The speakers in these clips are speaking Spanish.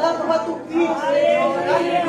postrarnos a tus pies, Señor. Aleluya.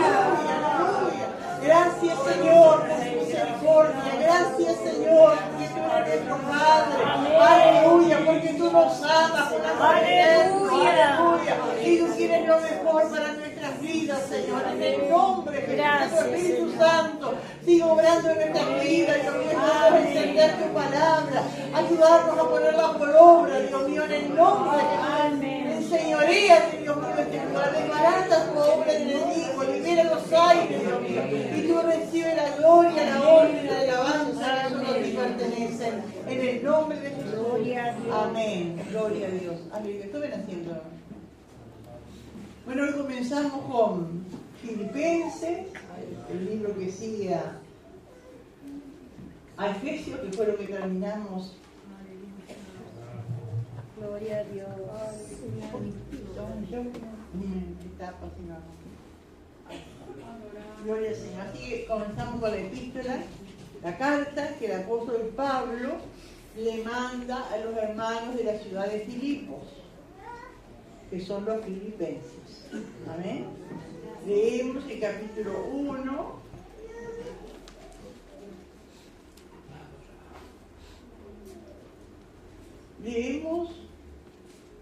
Gracias, Señor, por tu misericordia. Gracias, Señor, porque tú eres nuestro Padre. Aleluya, porque tú nos amas con amor eterno. Aleluya. Y tú quieres lo mejor para nuestras vidas, Señor. En el nombre de Jesús, Espíritu Santo, sigue obrando en nuestras vidas, Dios mío. Ayúdanos a entender tu palabra. Ayudarnos a ponerla por obra, Dios mío, en el nombre de Jesús. Enseñoríate, Dios mío, este lugar. Desbarata tu obra del enemigo. Libera los aires, Dios mío. Y tú recibes la gloria, la honra y la alabanza que solo a ti pertenecen. En el nombre de Jesús. Amén. Gloria a Dios. Aleluya. ¿Qué ven haciendo? Bueno, hoy comenzamos con Filipenses, el libro que sigue a Efesios, que fue lo que terminamos. Gloria a Dios. Gloria al Señor. Así que comenzamos con la epístola, la carta que el apóstol Pablo le manda a los hermanos de la ciudad de Filipos, que son los filipenses. Amén. Leemos el capítulo 1. Leemos,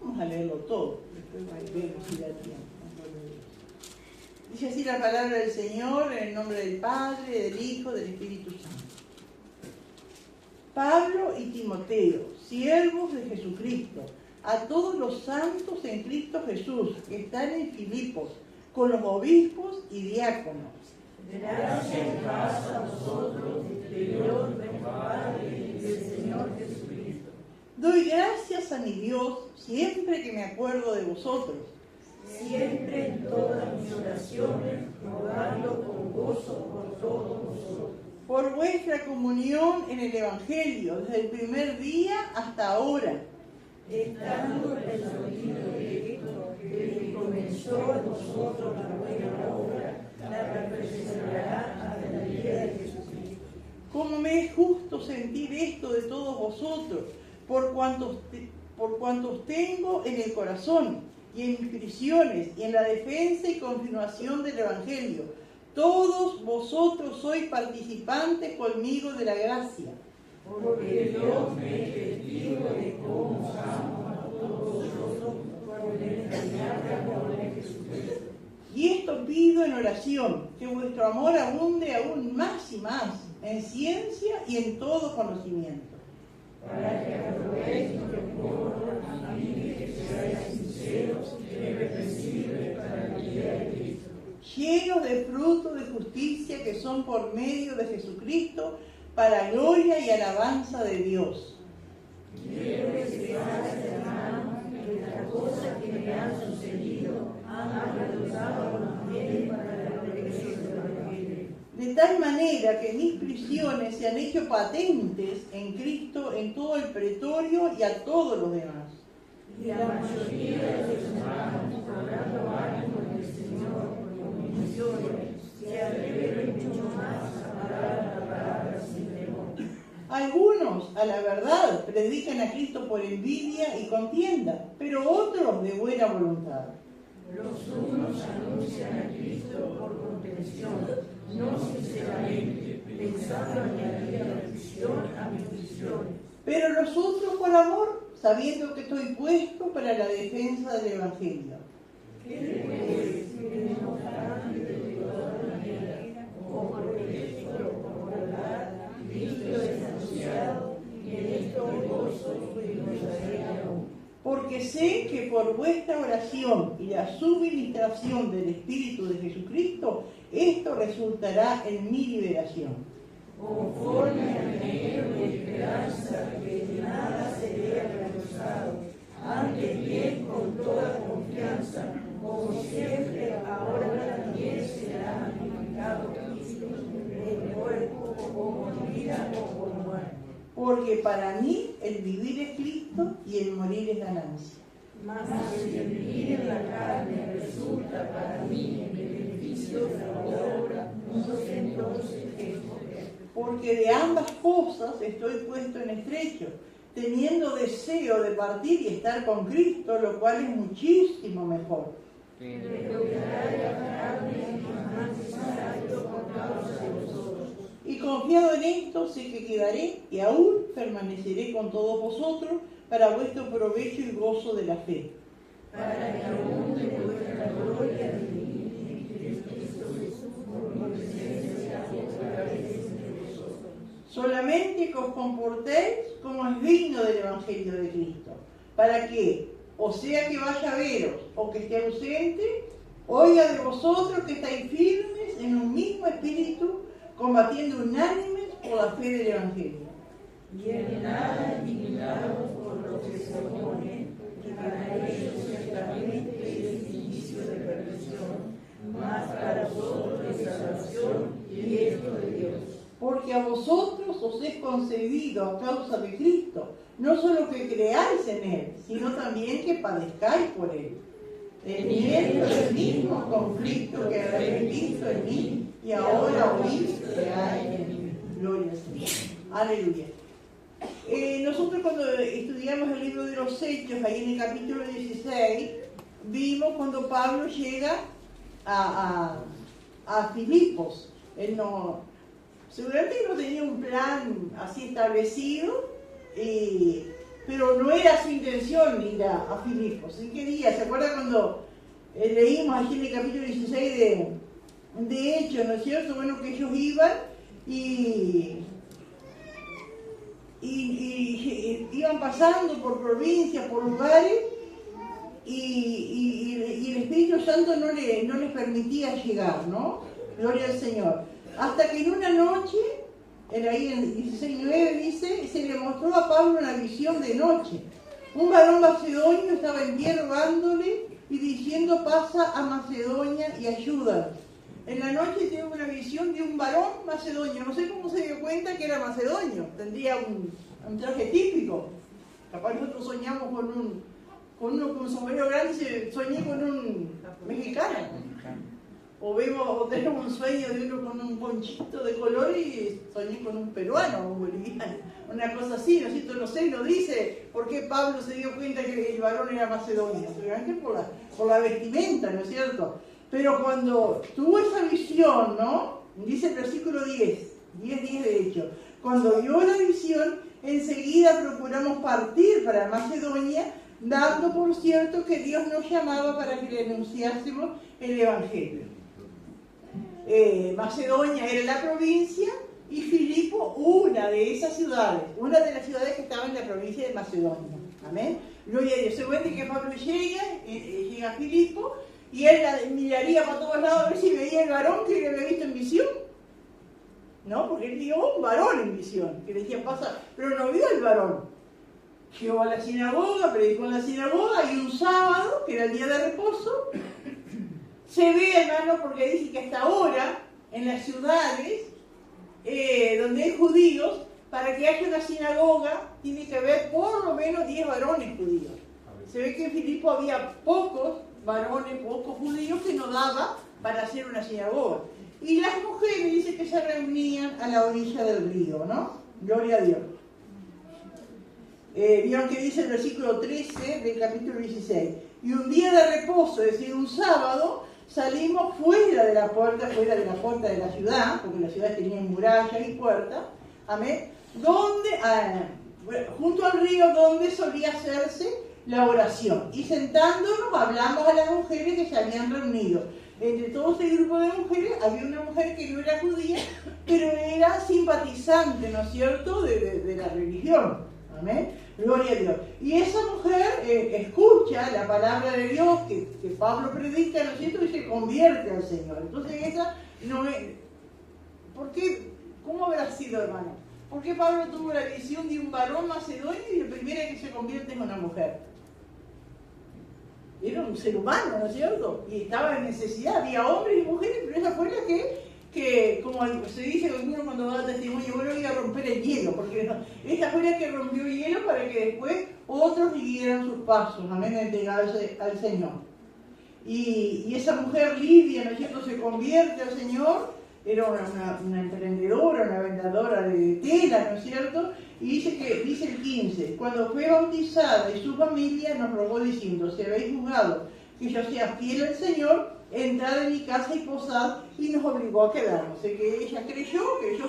vamos a leerlo todo, después vemos si da tiempo. Dice así la palabra del Señor, en el nombre del Padre, del Hijo, del Espíritu Santo. Pablo y Timoteo, siervos de Jesucristo, a todos los santos en Cristo Jesús, que están en Filipos, con los obispos y diáconos. Gracias y paz a vosotros, de Dios, nuestro Padre y del Señor Jesucristo. Doy gracias a mi Dios siempre que me acuerdo de vosotros. Siempre en todas mis oraciones, rogando con gozo por todos vosotros. Por vuestra comunión en el Evangelio, desde el primer día hasta ahora. Estando persuadido de esto, que comenzó en vosotros la buena obra, la perfeccionará hasta el día de Jesucristo. Cómo me es justo sentir esto de todos vosotros, por cuantos tengo en el corazón, y en mis prisiones, y en la defensa y confirmación del Evangelio. Todos vosotros sois participantes conmigo de la gracia. Porque Dios me es testigo de cómo amo a todos vosotros por el entrañable amor de Jesucristo. Y esto pido en oración, que vuestro amor abunde aún más y más, en ciencia y en todo conocimiento. Para que aprovechéis lo mejor a mí, que seáis sinceros y irreprensibles para el día de Cristo. Llenos de fruto de justicia que son por medio de Jesucristo, para gloria y alabanza de Dios. Quiero que sepáis, hermanos, que las cosas que me han sucedido han resultado más bien para el progreso del Evangelio. De tal manera que mis prisiones se han hecho patentes en Cristo en todo el pretorio y a todos los demás. Y la mayoría de los hermanos, cobrando ánimo en el Señor por mis misiones, se atreven mucho más a hablar la palabra sin temor. Algunos, a la verdad, predican a Cristo por envidia y contienda, pero otros de buena voluntad. Los unos anuncian a Cristo por contención, no sinceramente, pensando añadir aflicción a mis prisiones. Pero los otros por amor, sabiendo que estoy puesto para la defensa del Evangelio. ¿Qué pues? Que no obstante de toda manera, o por pretexto o por verdad, Cristo es anunciado, y en esto gozo y gozaré aún. Porque sé que por vuestra oración y la suministración del Espíritu de Jesucristo, esto resultará en mi liberación. Conforme al anhelo de esperanza que de nada seré avergonzado, antes bien con toda confianza, como siempre, ahora también será magnificado Cristo, en el cuerpo, como en vida o como muerte. Porque para mí el vivir es Cristo y el morir es ganancia. Mas si el vivir en la carne resulta para mí en beneficio de la obra, no sé entonces qué escoger. Porque de ambas cosas estoy puesto en estrecho, teniendo deseo de partir y estar con Cristo, lo cual es muchísimo mejor. pero quedará la carne más necesario por causa de vosotros. Y confiado en esto, sé que quedaré y aún permaneceré con todos vosotros para vuestro provecho y gozo de la fe. Para que abunde vuestra gloria en Cristo Jesús por mi presencia otra vez entre vosotros. Solamente que os comportéis como es digno del Evangelio de Cristo, para que, o sea que vaya a veros o que esté ausente, oiga de vosotros que estáis firmes en un mismo espíritu, combatiendo unánimes por la fe del Evangelio. Y en nada indignados por los que se oponen, que para ellos ciertamente es inicio de perdición, mas para vosotros es salvación y esto de Dios. Porque a vosotros os es concedido a causa de Cristo, no solo que creáis en Él, sino también que padezcáis por Él, teniendo el mismo conflicto que habéis visto en mí, y ahora oís que hay en mí. Gloria al Señor. Aleluya. Nosotros cuando estudiamos el libro de los Hechos, ahí en el capítulo 16, vimos cuando Pablo llega a Filipos. Él seguramente no tenía un plan así establecido, pero no era su intención ir a Filipos. ¿En qué día? ¿Se acuerdan cuando leímos aquí en el capítulo 16 de Hechos, ¿no es cierto? Bueno, que ellos iban y iban pasando por provincias, por lugares, y el Espíritu Santo no les permitía llegar, ¿no? Gloria al Señor. Hasta que en una noche, ahí en 16:9 dice, se le mostró a Pablo una visión de noche. Un varón macedonio estaba en pie rogándole y diciendo, pasa a Macedonia y ayúdanos. En la noche tuve una visión de un varón macedonio. No sé cómo se dio cuenta que era macedonio. Tendría un traje típico. Capaz nosotros soñamos con uno con un sombrero grande, soñé con un mexicano. O tenemos un sueño de uno con un ponchito de color y soñé con un peruano, un boliviano. Una cosa así, ¿no es cierto? No sé, no dice por qué Pablo se dio cuenta que el varón era macedonio. Seguramente por la vestimenta, ¿no es cierto? Pero cuando tuvo esa visión, ¿no? Dice el versículo 10 de hecho, cuando vio la visión, enseguida procuramos partir para Macedonia, dando por cierto que Dios nos llamaba para que le anunciásemos el Evangelio. Macedonia era la provincia y Filipo una de esas ciudades, una de las ciudades que estaba en la provincia de Macedonia. Amén. Gloria a Dios. Se cuenta que Pablo llega a Filipo y él miraría para todos lados a ver si veía el varón que le había visto en visión. ¿No? Porque él vio un varón en visión, que le decía pasa, pero no vio el varón. Llegó a la sinagoga, predicó en la sinagoga y un sábado, que era el día de reposo, se ve, hermano, porque dice que hasta ahora, en las ciudades donde hay judíos, para que haya una sinagoga, tiene que haber por lo menos 10 varones judíos. Se ve que en Filipo había pocos varones, pocos judíos, que no daba para hacer una sinagoga. Y las mujeres dice que se reunían a la orilla del río, ¿no? Gloria a Dios. Vieron que dice el versículo 13 del capítulo 16. Y un día de reposo, es decir, un sábado, salimos fuera de la puerta de la ciudad, porque las ciudades tenían murallas y puertas, amén, junto al río donde solía hacerse la oración. Y sentándonos hablamos a las mujeres que se habían reunido. Entre todo ese grupo de mujeres había una mujer que no era judía, pero era simpatizante, ¿no es cierto?, de la religión. Amén. Gloria a Dios. Y esa mujer escucha la palabra de Dios que Pablo predica, ¿no es cierto?, y se convierte al Señor. Entonces esa no es... ¿Por qué? ¿Cómo habrá sido, hermano? ¿Por qué Pablo tuvo la visión de un varón macedonio y la primera que se convierte en una mujer? Era un ser humano, ¿no es cierto? Y estaba en necesidad, había hombres y mujeres, pero esa fue la que como se dice uno cuando da testimonio, bueno, iba a romper el hielo, porque esta fue la que rompió el hielo para que después otros siguieran sus pasos, amén, entregarse al Señor. Y esa mujer Lidia, ¿no es cierto?, se convierte al Señor, era una emprendedora, una vendedora de tela, ¿no es cierto? Y dice el 15, cuando fue bautizada y su familia nos rogó diciendo, si habéis juzgado que yo sea fiel al Señor, entrad en mi casa y posad, y nos obligó a quedarnos. Así que ella creyó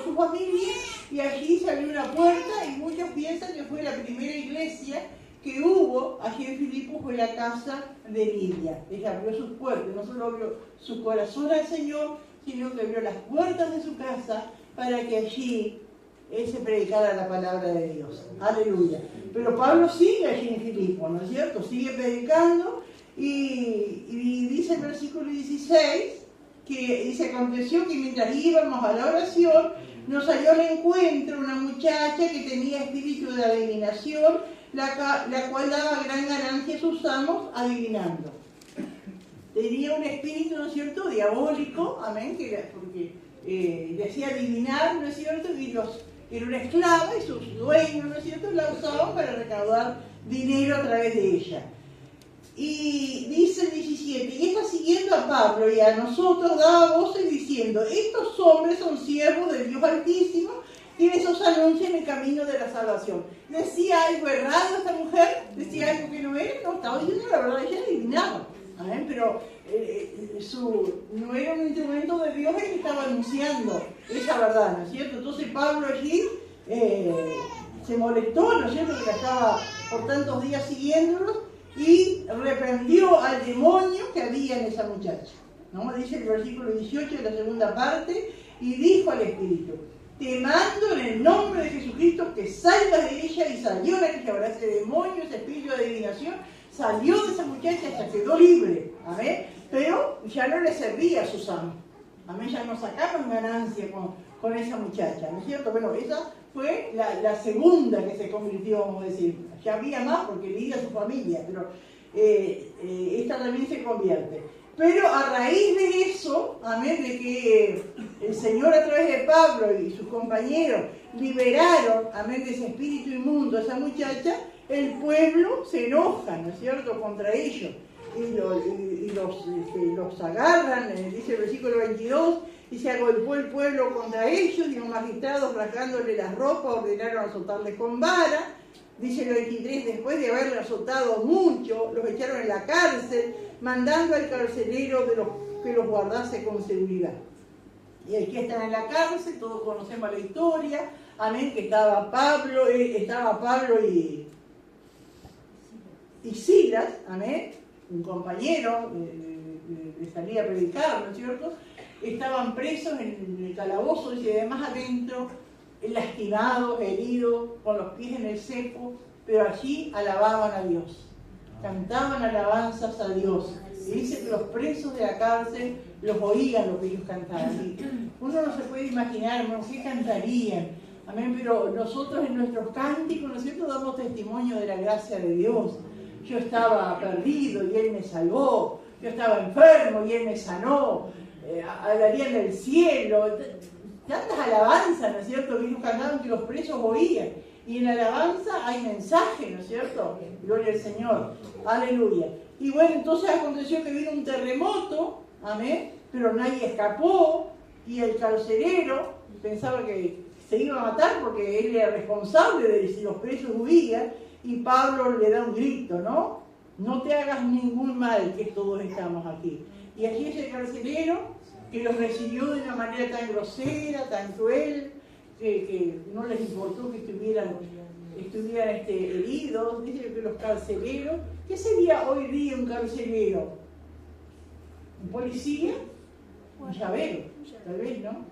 su familia, y allí se abrió una puerta, y muchos piensan que fue la primera iglesia que hubo allí en Filipos, fue la casa de Lidia. Ella abrió sus puertas, no solo abrió su corazón al Señor, sino que abrió las puertas de su casa para que allí se predicara la palabra de Dios. Aleluya. Pero Pablo sigue allí en Filipos, ¿no es cierto? Sigue predicando, y dice el versículo 16, que dice: aconteció que mientras íbamos a la oración, nos salió al encuentro una muchacha que tenía espíritu de adivinación, la cual daba gran ganancia a sus amos adivinando. Tenía un espíritu, ¿no es cierto?, diabólico, amén, porque le hacía adivinar, ¿no es cierto?, era una esclava, y sus dueños, ¿no es cierto?, la usaban para recaudar dinero a través de ella. Y dice el 17: y está siguiendo a Pablo y a nosotros, daba voces diciendo: estos hombres son siervos del Dios Altísimo, quienes os anuncian el camino de la salvación. ¿Decía algo errado esta mujer? ¿Decía algo que no era? No, estaba diciendo la verdad, ella adivinaba. ¿Amén? Pero no era un instrumento de Dios el que estaba anunciando esa verdad, ¿no es cierto? Entonces Pablo allí se molestó, ¿no es cierto?, que la estaba por tantos días siguiéndolos, y reprendió al demonio que había en esa muchacha, ¿no? Dice el versículo 18 de la segunda parte: y dijo al espíritu: te mando en el nombre de Jesucristo que salgas de ella. Y salió de aquella hora ese demonio, ese espíritu de adivinación, salió de esa muchacha, hasta quedó libre, ¿amén? Pero ya no le servía a sus amos, ¿amén? Ya no sacaban ganancia con esa muchacha, ¿no es cierto? Bueno, esa fue la segunda que se convirtió, vamos a decir. Ya había más porque Lidia su familia, pero esta también se convierte. Pero a raíz de eso, amén, de que el Señor a través de Pablo y sus compañeros liberaron, amén, de ese espíritu inmundo a esa muchacha, el pueblo se enoja, ¿no es cierto?, contra ellos. Y los agarran, dice el versículo 22, y se agolpó el pueblo contra ellos, y los magistrados, rasgándole las ropas, ordenaron azotarles con vara. Dice el 23, después de haberle azotado mucho, los echaron en la cárcel, mandando al carcelero que los guardase con seguridad. Y aquí están en la cárcel, todos conocemos la historia, amén, que estaba Pablo y Silas, amén, un compañero, le salía a predicar, ¿no es cierto? Estaban presos en el calabozo, y además adentro, lastimados, heridos, con los pies en el cepo, pero allí alababan a Dios, cantaban alabanzas a Dios. Y dice que los presos de la cárcel los oían lo que ellos cantaban. Y uno no se puede imaginar, ¿no?, qué cantarían, amén, pero nosotros en nuestros cánticos, ¿no es cierto?, damos testimonio de la gracia de Dios. Yo estaba perdido y Él me salvó, yo estaba enfermo y Él me sanó, hablarían del cielo, tantas alabanzas, ¿no es cierto?, que ellos cantaban, que los presos oían. Y en la alabanza hay mensaje, ¿no es cierto? Gloria al Señor, aleluya. Y bueno, entonces aconteció que vino un terremoto, amén, pero nadie escapó, y el carcelero pensaba que se iba a matar porque él era responsable de si los presos huían, y Pablo le da un grito, ¿no? No te hagas ningún mal, que todos estamos aquí. Y allí ese carcelero, que los recibió de una manera tan grosera, tan cruel, que no les importó que estuvieran heridos. Dice que los carceleros, ¿qué sería hoy día un carcelero? ¿Un policía? Un llavero, tal vez, ¿no?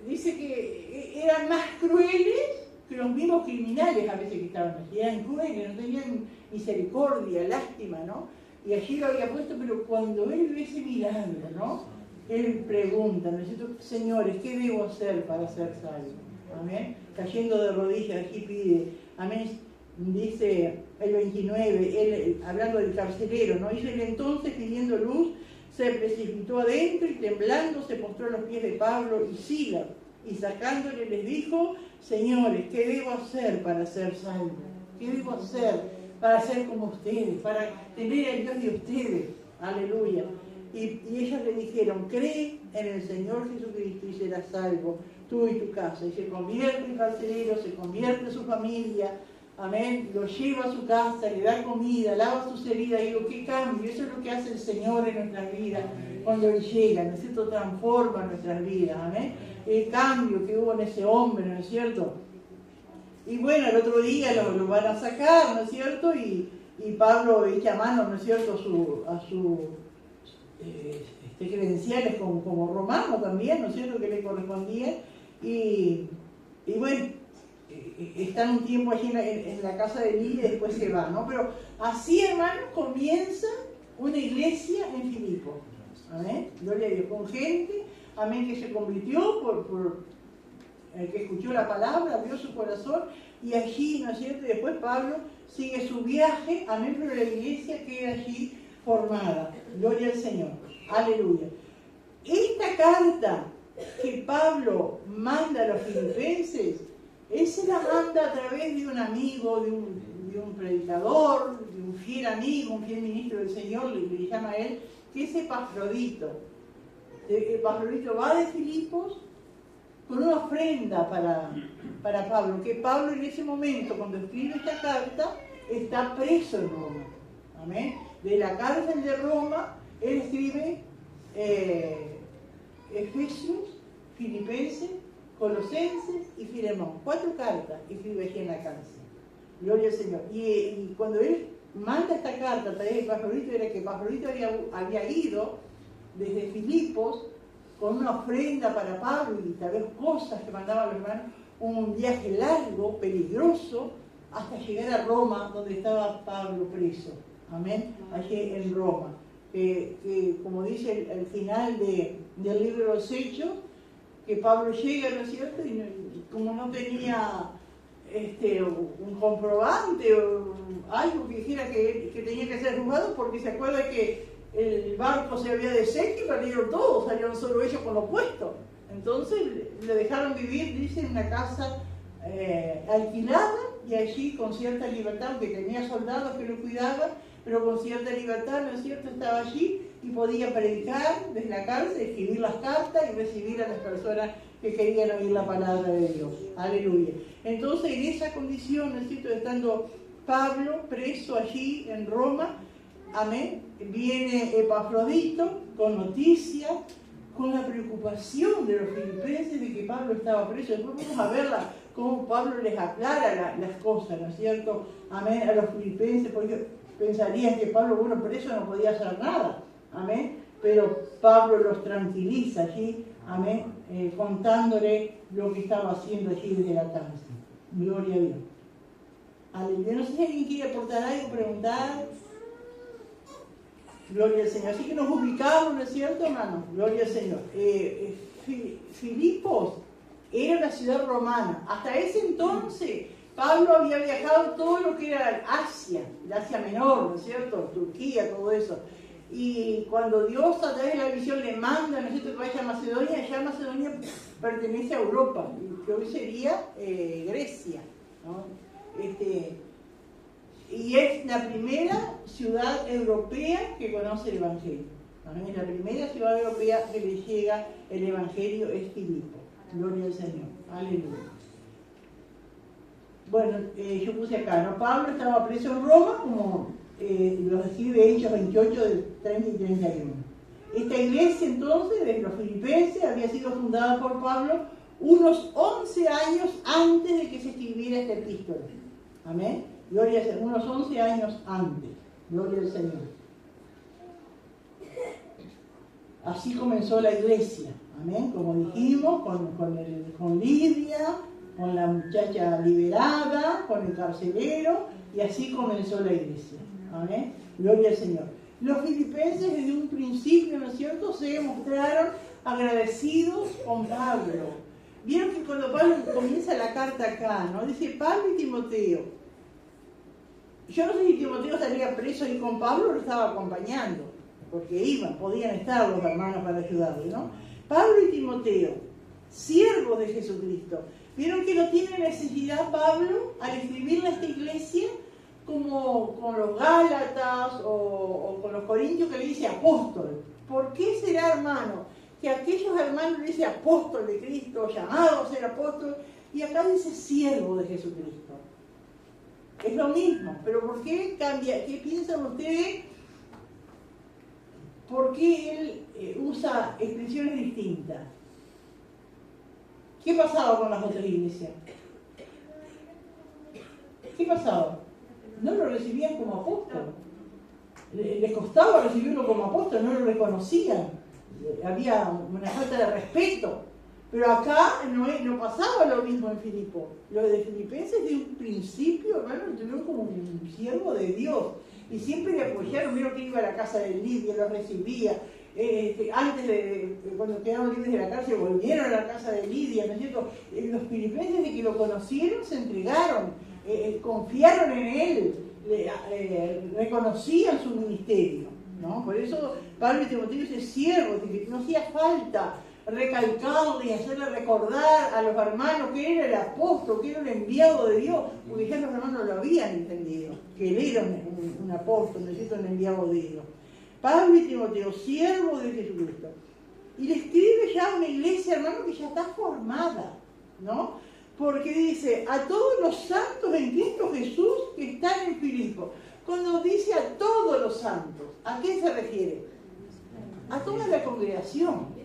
Dice que eran más crueles que los mismos criminales a veces que estaban allí. Eran crueles, no tenían misericordia, lástima, ¿no? Y allí lo había puesto, pero cuando él ve ese milagro, ¿no?, él pregunta, ¿no es cierto?, señores, ¿qué debo hacer para ser salvo? Amén. Cayendo de rodillas, aquí pide, amén. Dice el 29, él, hablando del carcelero, ¿no? Dice: él entonces, pidiendo luz, se precipitó adentro, y temblando se postró a los pies de Pablo y Silas, y sacándole les dijo: señores, ¿qué debo hacer para ser salvo? ¿Qué debo hacer para ser como ustedes, para tener el Dios de ustedes? Aleluya. Y ellos le dijeron: cree en el Señor Jesucristo y serás salvo, tú y tu casa. Y se convierte el carcelero, se convierte su familia, amén, lo lleva a su casa, le da comida, lava sus heridas. Digo, qué cambio, eso es lo que hace el Señor en nuestras vidas cuando Él llega, ¿no es cierto? Transforma nuestras vidas, amén. El cambio que hubo en ese hombre, ¿no es cierto? Y bueno, el otro día lo van a sacar, ¿no es cierto? Y Pablo echa mano, ¿no es cierto?, a sus credenciales como romano también, ¿no es cierto?, que le correspondía. Y bueno, están un tiempo allí en la casa de Lidia y después se va, ¿no? Pero así, hermanos, comienza una iglesia en Filipos. Amén. Gloria a Dios. Con gente, amén, que se convirtió por el que escuchó la palabra, abrió su corazón, y allí, ¿no es cierto? Y después Pablo sigue su viaje, amén, pero la iglesia queda allí formada. Gloria al Señor. Aleluya. Esta carta que Pablo manda a los filipenses, él se la manda a través de un amigo, de un predicador, de un fiel amigo, un fiel ministro del Señor, le llama a él, que es Epafrodito. Epafrodito va de Filipos con una ofrenda para Pablo, que Pablo en ese momento, cuando escribe esta carta, está preso en Roma. Amén. De la cárcel de Roma, él escribe Efesios, Filipenses, Colosenses y Filemón. 4 cartas escribe allí en la cárcel. Gloria al Señor. Y cuando él manda esta carta a través de Epafrodito, era que Epafrodito había ido desde Filipos con una ofrenda para Pablo y tal vez cosas que mandaban los hermanos, un viaje largo, peligroso, hasta llegar a Roma, donde estaba Pablo preso. Amén. Allí en Roma. Que como dice el final del libro de los Hechos, que Pablo llega, ¿no es cierto? Y como no tenía un comprobante o algo que dijera que tenía que ser juzgado, porque se acuerda que el barco se había deshecho y perdieron todos, salieron solo ellos con lo puesto. Entonces le dejaron vivir, dice, en una casa alquilada, y allí con cierta libertad, aunque tenía soldados que lo cuidaban, pero con cierta libertad, ¿no es cierto?, estaba allí y podía predicar desde la cárcel, escribir las cartas y recibir a las personas que querían oír la palabra de Dios. Aleluya. Entonces, en esa condición, ¿no es cierto?, estando Pablo preso allí en Roma, amén, viene Epafrodito con noticias, con la preocupación de los filipenses de que Pablo estaba preso. Después vamos a verla, cómo Pablo les aclara las cosas, ¿no es cierto?, amén, a los filipenses, porque pensarían que Pablo, bueno, preso no podía hacer nada, amén, pero Pablo los tranquiliza allí, amén, contándole lo que estaba haciendo allí desde la cárcel. Gloria a Dios. Aleluya. No sé si alguien quiere aportar algo, preguntar. Gloria al Señor. Así que nos ubicamos, ¿no es cierto, hermano? Gloria al Señor. Filipos era una ciudad romana. Hasta ese entonces Pablo había viajado todo lo que era Asia, el Asia Menor, ¿no es cierto? Turquía, todo eso. Y cuando Dios a través de la visión le manda, ¿no es cierto?, que vaya a Macedonia, ya Macedonia pertenece a Europa, que hoy sería Grecia, ¿no? Y es la primera ciudad europea que conoce el Evangelio. ¿No? Es la primera ciudad europea que le llega el Evangelio, es Filipo. Gloria al Señor. Aleluya. Bueno, yo puse acá, ¿no? Pablo estaba preso en Roma, como lo describe Hechos 28, del 30 y 31. Esta iglesia entonces, de los filipenses, había sido fundada por Pablo unos 11 años antes de que se escribiera esta epístola. Amén. Gloria al Señor, unos 11 años antes. Gloria al Señor. Así comenzó la iglesia. Amén. Como dijimos, con Lidia, con la muchacha liberada, con el carcelero, y así comenzó la iglesia. Amén. Gloria al Señor. Los filipenses desde un principio, ¿no es cierto?, se mostraron agradecidos con Pablo. Vieron que cuando Pablo comienza la carta acá, ¿no?, dice Pablo y Timoteo. Yo no sé si Timoteo salía preso ahí con Pablo o lo estaba acompañando, porque podían estar los hermanos para ayudarle, ¿no? Pablo y Timoteo, siervos de Jesucristo. Vieron que no tiene necesidad Pablo al escribirle a esta iglesia como con los Gálatas o con los Corintios, que le dice apóstol. ¿Por qué será, hermano, que aquellos hermanos le dice apóstol de Cristo, llamado a ser apóstol, y acá dice siervo de Jesucristo? Es lo mismo, pero ¿por qué cambia? ¿Qué piensan ustedes? ¿Por qué él usa expresiones distintas? ¿Qué pasaba con las otras iglesias? ¿Qué pasaba? No lo recibían como apóstol. Les costaba recibirlo como apóstol, no lo reconocían. Había una falta de respeto. Pero acá no pasaba lo mismo en Filipo. Los de Filipenses de un principio, hermano, lo tuvieron como un siervo de Dios. Y siempre le apoyaron, vieron que iba a la casa de Lidia, lo recibía. Cuando quedaron libres de la cárcel, volvieron a la casa de Lidia, ¿no es cierto? Los filipenses de que lo conocieron se entregaron, confiaron en él, reconocían su ministerio, ¿no? Por eso Pablo y Timoteo dice siervo, que no hacía falta recalcarle y hacerle recordar a los hermanos que él era el apóstol, que era el enviado de Dios, porque ya los hermanos lo habían entendido, que él era un apóstol, ¿no es cierto?, un enviado de Dios. Pablo y Timoteo, siervos de Jesucristo. Y le escribe ya a una iglesia, hermano, que ya está formada, ¿no? Porque dice, a todos los santos en Cristo Jesús que están en Filipo. Cuando dice a todos los santos, ¿a qué se refiere? A toda la congregación.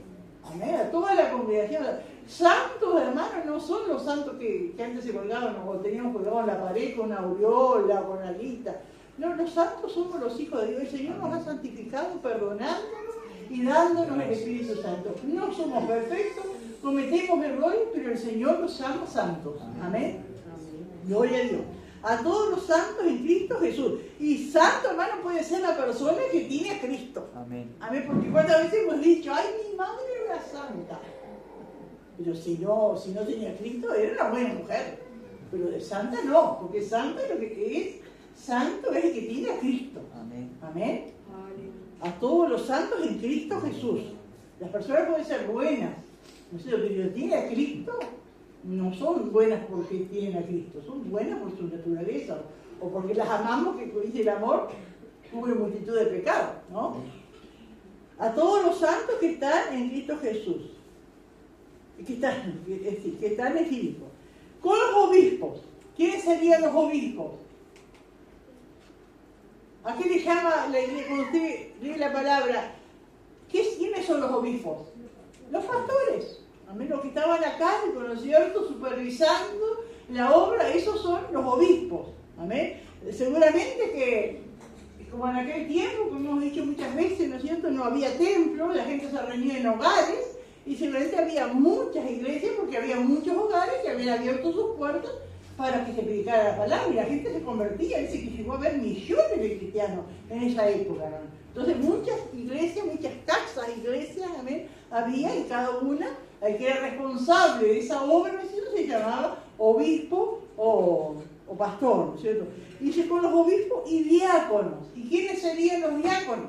Amén, a toda la congregación. Santos, hermanos, no son los santos que antes se colgaban o teníamos colgados en la pared con una aureola, con una lista. No, los santos somos los hijos de Dios. El Señor nos ha santificado, perdonándonos y dándonos el Espíritu Santo. No somos perfectos, cometemos errores, pero el Señor nos llama santos. Amén. Gloria a Dios. A todos los santos en Cristo Jesús. Y santo, hermano, puede ser la persona que tiene a Cristo. Amén. Amén, porque cuántas veces hemos dicho, ay, mi madre era santa. Pero si no tenía a Cristo, era una buena mujer. Pero de santa no, porque santa lo que es. Santo es el que tiene a Cristo. Amén. Amén. A todos los santos en Cristo Jesús. Las personas pueden ser buenas. No sé, lo que tiene a Cristo no son buenas porque tienen a Cristo, son buenas por su naturaleza o porque las amamos, que dice el amor cubre multitud de pecados, ¿no? A todos los santos que están en Cristo Jesús, que están en Filipo, con los obispos. ¿Quiénes serían los obispos? ¿A qué le llama la iglesia? Cuando usted lee la palabra, ¿quiénes son los obispos? Los pastores. Amén, los que estaban acá, ¿no es cierto?, supervisando la obra, esos son los obispos. Amén. Seguramente que, como en aquel tiempo, como hemos dicho muchas veces, ¿no es cierto?, no había templo, la gente se reunía en hogares, y seguramente había muchas iglesias, porque había muchos hogares que habían abierto sus puertas para que se predicara la palabra, y la gente se convertía. Dice que llegó a haber millones de cristianos en esa época, ¿no? Entonces muchas iglesias, muchas casas, iglesias, amén, había, y cada una, el que era responsable de esa obra, ¿no es cierto?, se llamaba obispo o pastor, ¿no es cierto? Y dice con los obispos y diáconos. ¿Y quiénes serían los diáconos?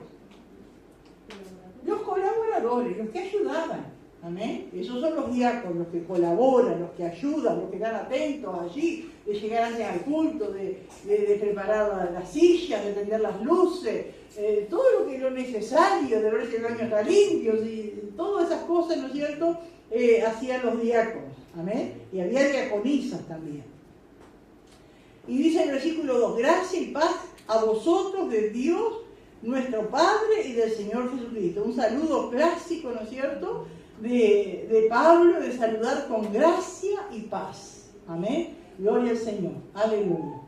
Los colaboradores, los que ayudaban. Amén. Esos son los diáconos, los que colaboran, los que ayudan, los que están atentos allí, de llegar antes al culto, de preparar las sillas, de tender las luces, todo lo necesario, de ver si el baño está limpio, y todas esas cosas, ¿no es cierto?, hacían los diáconos. Amén. Y había diaconisas también. Y dice en el versículo 2, gracia y paz a vosotros de Dios, nuestro Padre, y del Señor Jesucristo. Un saludo clásico, ¿no es cierto?, de Pablo, de saludar con gracia y paz. Amén. Gloria al Señor. Aleluya.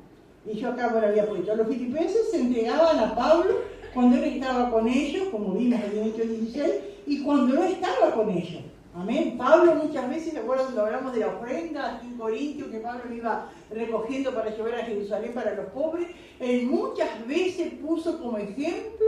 Y yo acá lo había puesto. Los filipenses se entregaban a Pablo cuando él estaba con ellos, como vimos en el Hechos 16, y cuando no estaba con ellos. Amén. Pablo muchas veces, ¿se acuerdan cuando hablamos de la ofrenda aquí en Corintios, que Pablo iba recogiendo para llevar a Jerusalén para los pobres? Él muchas veces puso como ejemplo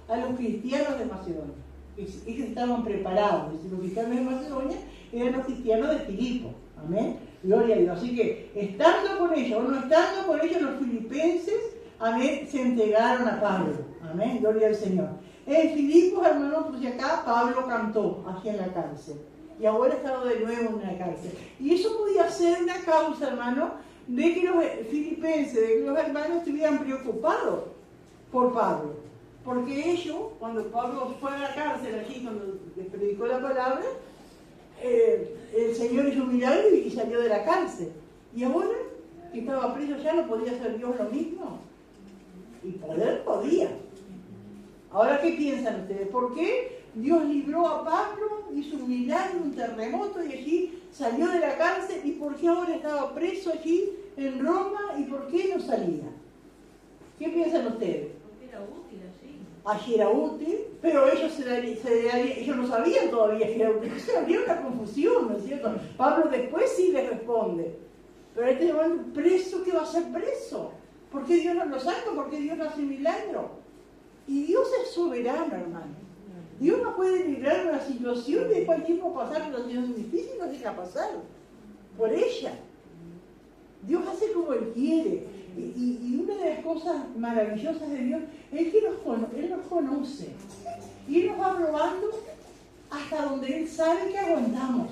a los cristianos de Macedonia. Ellos estaban preparados. Los cristianos de Macedonia eran los cristianos de Filipo. Amén. Gloria a Dios. Así que, estando con ellos o no estando con ellos, los filipenses, amén, se entregaron a Pablo. Amén. Gloria al Señor. En Filipos, hermanos, pues acá Pablo cantó aquí en la cárcel. Y ahora estaba de nuevo en la cárcel. Y eso podía ser una causa, hermano, de que los filipenses, de que los hermanos estuvieran preocupados por Pablo. Porque ellos, cuando Pablo fue a la cárcel, allí cuando les predicó la palabra, el Señor hizo un milagro y salió de la cárcel. Y ahora que estaba preso ya no podía hacer Dios lo mismo? Y poder podía. Ahora, ¿qué piensan ustedes? ¿Por qué Dios libró a Pablo, hizo un milagro, un terremoto y allí salió de la cárcel? ¿Y por qué ahora estaba preso allí en Roma? ¿Y por qué no salía? ¿Qué piensan ustedes? Porque era útil allí. Allí era útil, pero ellos no sabían todavía que era útil. Entonces habría una confusión, ¿no es cierto? Pablo después sí les responde. Pero este llamando preso, ¿qué va a ser preso? ¿Por qué Dios no lo saca? ¿Por qué Dios no hace milagro? Y Dios es soberano, hermano. Dios no puede librar una situación y después al tiempo pasar una situación difícil y no deja pasar. Por ella. Dios hace como Él quiere. Y una de las cosas maravillosas de Dios es que Él nos conoce. Y Él nos va probando hasta donde Él sabe que aguantamos.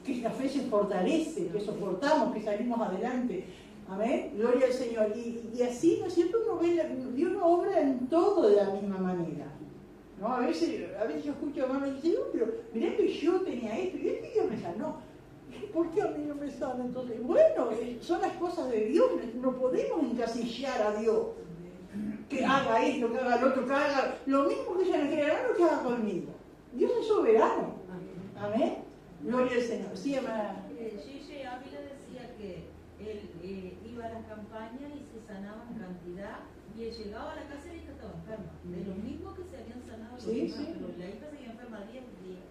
Que la fe se fortalece, que soportamos, que salimos adelante. Amén, gloria al Señor. Y así, ¿no es cierto? Uno ve, Dios no obra en todo de la misma manera. ¿No? A veces yo escucho a hermanos y digo, pero mirá que yo tenía esto y esto y Dios me sanó. ¿Por qué a mí no me sana? Entonces, bueno, son las cosas de Dios, no podemos encasillar a Dios. Que haga esto, que haga lo otro, que haga lo mismo que ella no quiere hacer, lo que haga conmigo. Dios es soberano. Amén. Gloria al Señor. Sí, hermana. Gigi Ávila decía que él iba a las campañas y se sanaba en cantidad, y él llegaba a la casa y la hija estaba enferma. De los mismos que se habían sanado los demás, Sí. pero la hija seguía enferma 10 días.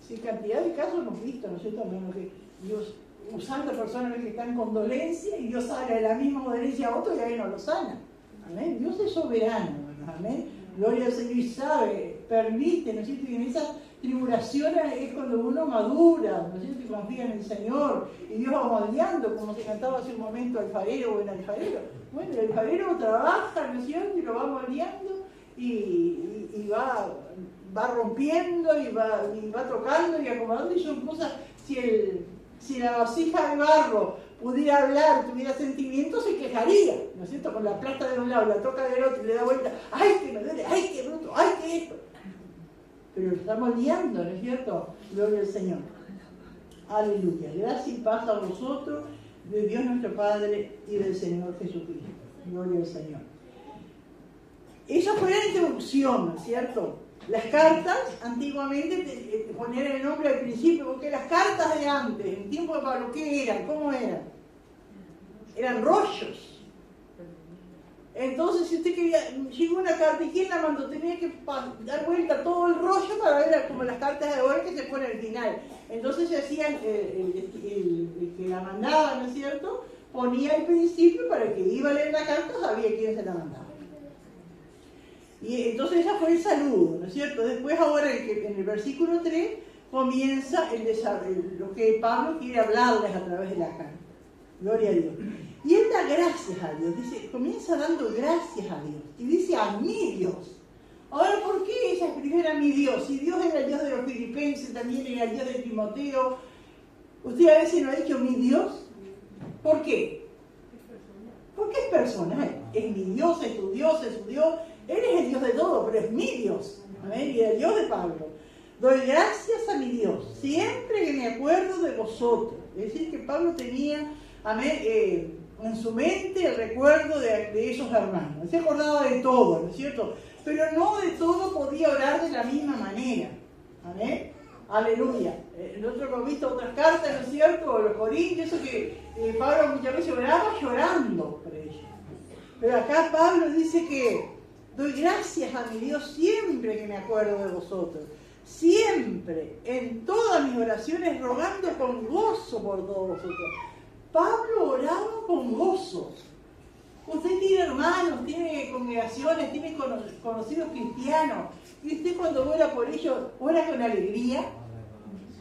Sí, cantidad de casos hemos visto, ¿no es cierto? Que Dios usando personas que están con dolencia y Dios sale de la misma dolencia a otro y ahí no lo sana. Amén. Dios es soberano, amén. Gloria al Señor y sabe, permite, ¿no es cierto? Y en esas tribulaciones es cuando uno madura, ¿no es cierto? Y confía en el Señor. Y Dios va moldeando, como se cantaba hace un momento, alfarero o el alfarero. Bueno, el alfarero trabaja, ¿no es cierto? Y lo va moldeando y va rompiendo y va tocando y acomodando. Y son cosas, si la vasija de barro pudiera hablar, tuviera sentimientos, se quejaría, ¿no es cierto? Con la plata de un lado, la toca del otro y le da vuelta, ¡ay, que me duele! ¡Ay, que bruto! ¡Ay, que esto! Pero lo está moldeando, ¿no es cierto? Gloria al Señor. Aleluya. Gracias y paz a vosotros, de Dios nuestro Padre y del Señor Jesucristo. Gloria al Señor. Esa fue la introducción, ¿no es cierto? Las cartas, antiguamente, ponían el nombre al principio, porque las cartas de antes, en tiempo de Pablo, ¿qué eran? ¿Cómo eran? Eran rollos. Entonces, si usted quería, llegó una carta, ¿y quién la mandó? Tenía que dar vuelta todo el rollo para ver como las cartas de ahora que se ponen al final. Entonces se hacían, el que la mandaba, ¿no es cierto? Ponía el principio para el que iba a leer la carta, sabía quién se la mandaba. Y entonces ese fue el saludo, ¿no es cierto? Después ahora en el versículo 3 comienza lo que Pablo quiere hablarles a través de la carta. Gloria a Dios. Y él da gracias a Dios, dice, comienza dando gracias a Dios. Y dice, a mi Dios. Ahora, ¿por qué ella escribiera a mi Dios? Si Dios era el Dios de los filipenses, también era el Dios de Timoteo. ¿Usted a veces no ha dicho mi Dios? ¿Por qué? Porque es personal. Es mi Dios, es tu Dios, es su Dios. Él es el Dios de todo, pero es mi Dios. Amén. Y el Dios de Pablo. Doy gracias a mi Dios, siempre que me acuerdo de vosotros. Es decir, que Pablo tenía, amén, en su mente el recuerdo de esos hermanos. Se acordaba de todo, ¿no es cierto? Pero no de todo podía orar de la misma manera. Amén. Aleluya. Nosotros hemos visto otras cartas, ¿no es cierto? Los Corintios, eso que Pablo muchas veces oraba llorando por ellos. Pero acá Pablo dice que doy gracias a mi Dios siempre que me acuerdo de vosotros. Siempre, en todas mis oraciones, rogando con gozo por todos vosotros. Pablo oraba con gozo. Usted tiene hermanos, tiene congregaciones, tiene conocidos cristianos. Y usted cuando ora por ellos, ora con alegría.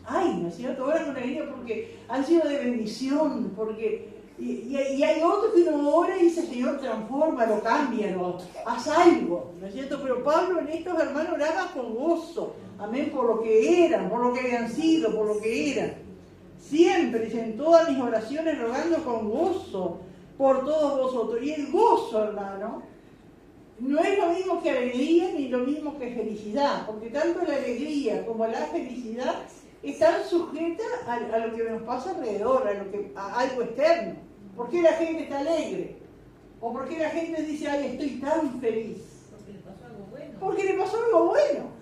Ay, ¿no es cierto? Ora con alegría porque han sido de bendición, porque... Y hay otros que uno ora y dice, Señor, transfórmalo, cámbialo, haz algo, ¿no es cierto? Pero Pablo en estos hermanos oraba con gozo, amén, por lo que eran, por lo que habían sido, por lo que eran. Siempre, en todas mis oraciones, rogando con gozo por todos vosotros. Y el gozo, hermano, no es lo mismo que alegría ni lo mismo que felicidad, porque tanto la alegría como la felicidad están sujetas a lo que nos pasa alrededor, a algo externo. ¿Por qué la gente está alegre? ¿O por qué la gente dice, ay, estoy tan feliz? Porque le pasó algo bueno. Porque le pasó algo bueno.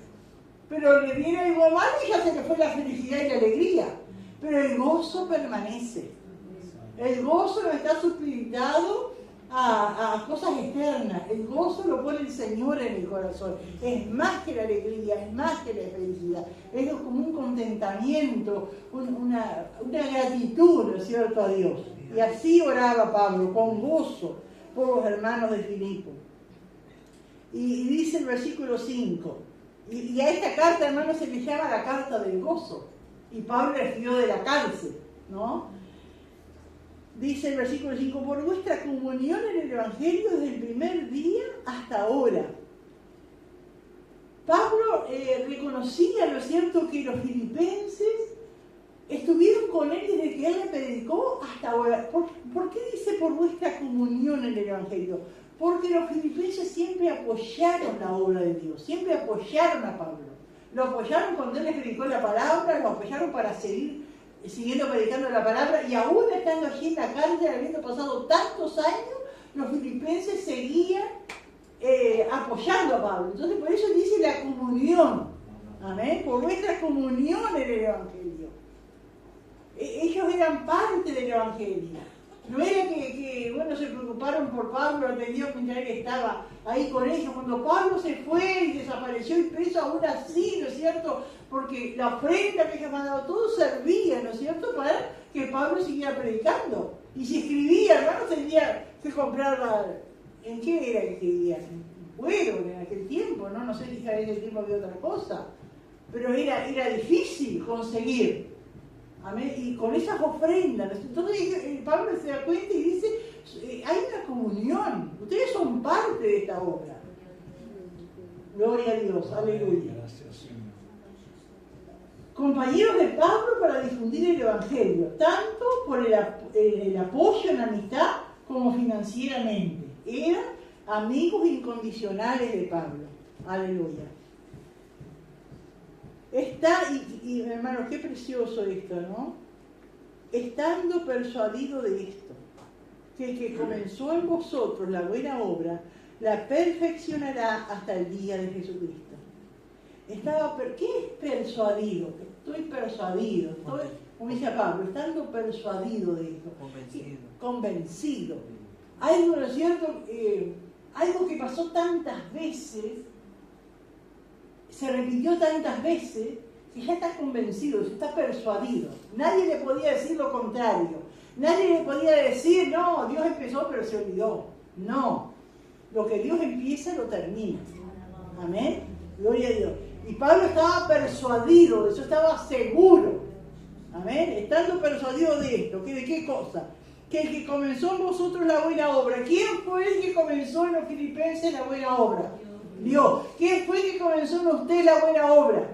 Pero le viene algo malo y ya se le fue la felicidad y la alegría. Pero el gozo permanece. El gozo no está supeditado a cosas externas. El gozo lo pone el Señor en el corazón. Es más que la alegría, es más que la felicidad. Es como un contentamiento, una gratitud, ¿no es cierto?, a Dios. Y así oraba Pablo, con gozo, por los hermanos de Filipo. Y dice el versículo 5, y a esta carta, hermanos, se le llama la carta del gozo. Y Pablo la escribió de la cárcel, ¿no? Dice el versículo 5, por vuestra comunión en el Evangelio desde el primer día hasta ahora. Pablo reconocía, ¿no es cierto?, que los filipenses estuvieron con él desde que él le predicó hasta ahora. ¿Por qué dice por vuestra comunión en el Evangelio? Porque los filipenses siempre apoyaron la obra de Dios, siempre apoyaron a Pablo. Lo apoyaron cuando él les predicó la palabra, lo apoyaron para siguiendo predicando la palabra, y aún estando allí en la cárcel, habiendo pasado tantos años, los filipenses seguían apoyando a Pablo. Entonces por eso dice la comunión, amén, por nuestra comunión en el Evangelio. Ellos eran parte del Evangelio. No era que se preocuparon por Pablo, atendieron mientras él estaba ahí con ellos. Cuando Pablo se fue y desapareció y preso, aún así, ¿no es cierto?, porque la ofrenda que ellos mandaban, todo servía, ¿no es cierto?, para que Pablo siguiera predicando. Y si escribía, hermanos, tendría que comprar ¿en qué era que escribía? En cuero en aquel tiempo, ¿no? No sé si en ese tiempo había otra cosa. Pero era difícil conseguir. Amén. Y con esas ofrendas, entonces Pablo se da cuenta y dice, hay una comunión, ustedes son parte de esta obra. Gloria a Dios, aleluya. Compañeros de Pablo para difundir el Evangelio, tanto por el apoyo en amistad como financieramente. Eran amigos incondicionales de Pablo. Aleluya. Y hermanos, qué precioso esto, ¿no? Estando persuadido de esto, que el que comenzó en vosotros la buena obra, la perfeccionará hasta el día de Jesucristo. ¿Qué es persuadido? Estoy persuadido, como dice Pablo, estando persuadido de esto. Convencido. Algo, ¿no es cierto? Algo que pasó tantas veces, se repitió tantas veces, que ya está convencido, está persuadido. Nadie le podía decir lo contrario. Nadie le podía decir, no, Dios empezó pero se olvidó. No, lo que Dios empieza lo termina. Amén. Gloria a Dios. Y Pablo estaba persuadido, de eso estaba seguro. Amén. Estando persuadido de esto, ¿de qué cosa? Que el que comenzó en vosotros la buena obra. ¿Quién fue el que comenzó en los filipenses la buena obra? Dios. ¿Quién fue el que comenzó en usted la buena obra?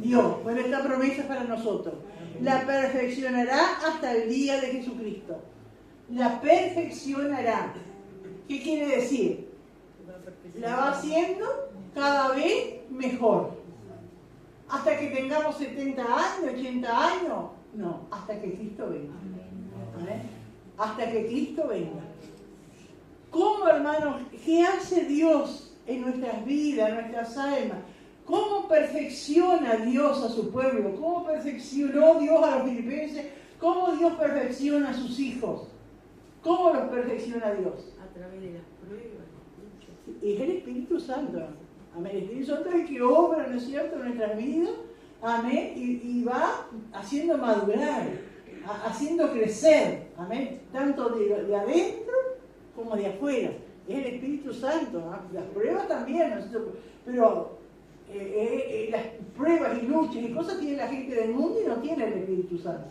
Dios. Bueno, esta promesa es para nosotros. La perfeccionará hasta el día de Jesucristo. La perfeccionará. ¿Qué quiere decir? La va haciendo cada vez mejor. Hasta que tengamos 70 años, 80 años. No, hasta que Cristo venga. ¿Vale? Hasta que Cristo venga. ¿Cómo, hermanos? ¿Qué hace Dios en nuestras vidas, en nuestras almas? ¿Cómo perfecciona Dios a su pueblo? ¿Cómo perfeccionó Dios a los filipenses? ¿Cómo Dios perfecciona a sus hijos? ¿Cómo los perfecciona Dios? A través de las pruebas. Es el Espíritu Santo. Amén. El Espíritu Santo es el que obra, ¿no es cierto?, en nuestras vidas. Amén. Y va haciendo madurar, haciendo crecer. Amén. Tanto de adentro como de afuera. Es el Espíritu Santo. ¿No? Las pruebas también, ¿no es cierto? Pero las pruebas y luchas y cosas tiene la gente del mundo y no tiene el Espíritu Santo.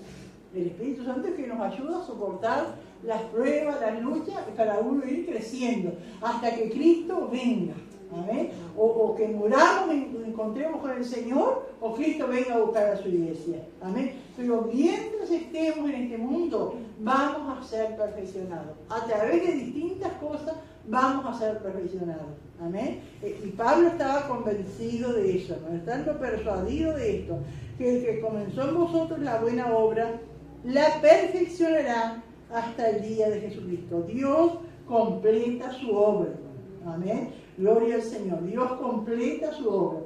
El Espíritu Santo es que nos ayuda a soportar las pruebas, las luchas, para uno ir creciendo hasta que Cristo venga. ¿Amén? O que muramos y nos encontremos con el Señor, o Cristo venga a buscar a su iglesia. Amén. Pero mientras estemos en este mundo, vamos a ser perfeccionados. A través de distintas cosas vamos a ser perfeccionados. Amén. Y Pablo estaba convencido de eso, ¿no? Estando persuadido de esto, que el que comenzó en vosotros la buena obra, la perfeccionará hasta el día de Jesucristo. Dios completa su obra. Amén. Gloria al Señor. Dios completa su obra.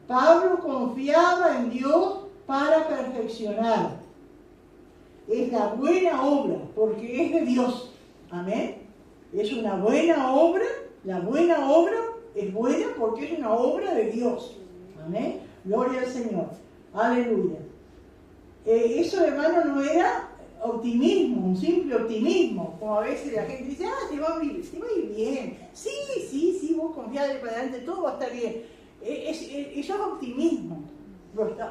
Pablo confiaba en Dios para perfeccionar. Es la buena obra, porque es de Dios. Amén. Es una buena obra. La buena obra es buena porque es una obra de Dios. Amén. Gloria al Señor. Aleluya. Eso, hermano, no era optimismo, un simple optimismo. Como a veces la gente dice, te va a ir bien. Sí, vos confiás para adelante, todo va a estar bien. Eso es optimismo.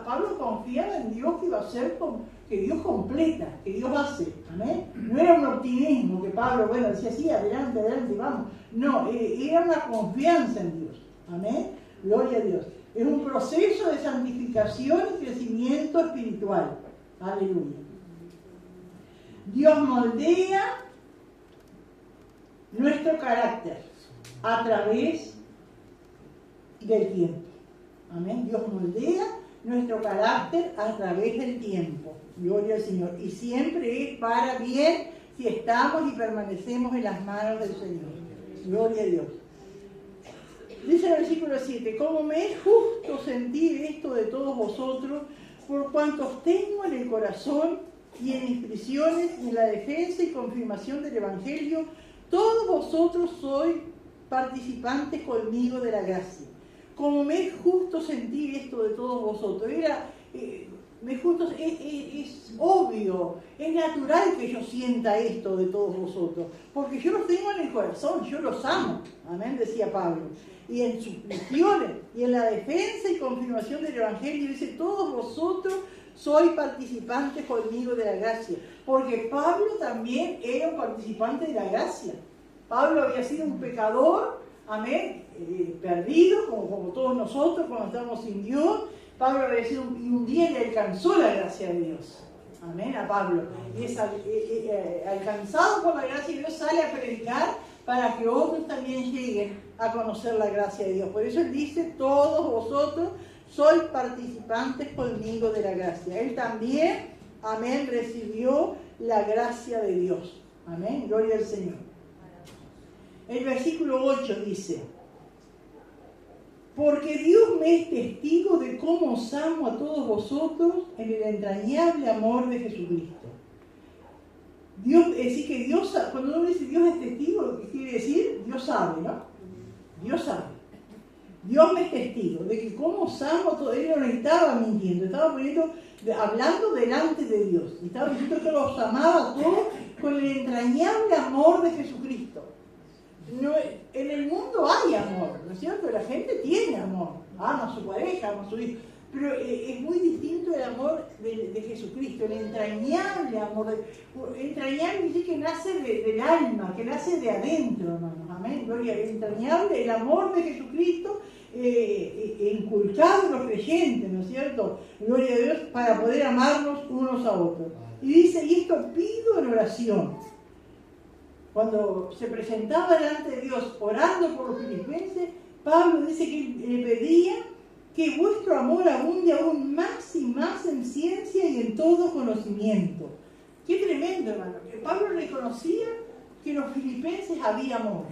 Pablo confiaba en Dios que iba a ser, que Dios completa, que Dios hace. Amén. No era un optimismo que Pablo, decía, sí, adelante, vamos. No, era una confianza en Dios. Amén. Gloria a Dios. Es un proceso de santificación y crecimiento espiritual. Aleluya. Dios moldea nuestro carácter a través del tiempo. Amén. Dios moldea nuestro carácter a través del tiempo. Gloria al Señor. Y siempre es para bien si estamos y permanecemos en las manos del Señor. Gloria a Dios. Dice el versículo 7, como me es justo sentir esto de todos vosotros, por cuantos tengo en el corazón y en mis prisiones y en la defensa y confirmación del Evangelio, todos vosotros sois participantes conmigo de la gracia. Como me es justo sentir esto de todos vosotros. Es obvio, es natural que yo sienta esto de todos vosotros, porque yo los tengo en el corazón, yo los amo. Amén, decía Pablo. Y en sus prisiones y en la defensa y confirmación del Evangelio, dice, todos vosotros sois participantes conmigo de la gracia. Porque Pablo también era un participante de la gracia. Pablo había sido un pecador, amén, perdido, como todos nosotros cuando estamos sin Dios. Pablo había sido y un día le alcanzó la gracia de Dios. Amén, a Pablo. Y es alcanzado por la gracia de Dios, sale a predicar para que otros también lleguen a conocer la gracia de Dios. Por eso él dice, todos vosotros sois participantes conmigo de la gracia. Él también, amén, recibió la gracia de Dios. Amén, gloria al Señor. El versículo 8 dice, porque Dios me es testigo de cómo os amo a todos vosotros en el entrañable amor de Jesucristo. Dios, es decir, que Dios, cuando uno dice Dios es testigo, ¿qué quiere decir? Dios sabe, ¿no? Dios sabe. Dios me es testigo de que cómo os amo a todos. Él no estaba mintiendo, estaba hablando delante de Dios. Estaba diciendo que los amaba a todos con el entrañable amor de Jesucristo. No, en el mundo hay amor, ¿no es cierto? La gente tiene amor, ama a su pareja, ama a su hijo, pero es muy distinto el amor de Jesucristo, el entrañable amor. Entrañable dice que nace del alma, que nace de adentro, hermanos, amén, gloria. El entrañable, el amor de Jesucristo inculcado en los creyentes, ¿no es cierto? Gloria a Dios, para poder amarnos unos a otros. Y dice, y esto pido en oración. Cuando se presentaba delante de Dios orando por los filipenses, Pablo dice que le pedía que vuestro amor abunde aún más y más en ciencia y en todo conocimiento. Qué tremendo, hermano. Pablo reconocía que en los filipenses había amor,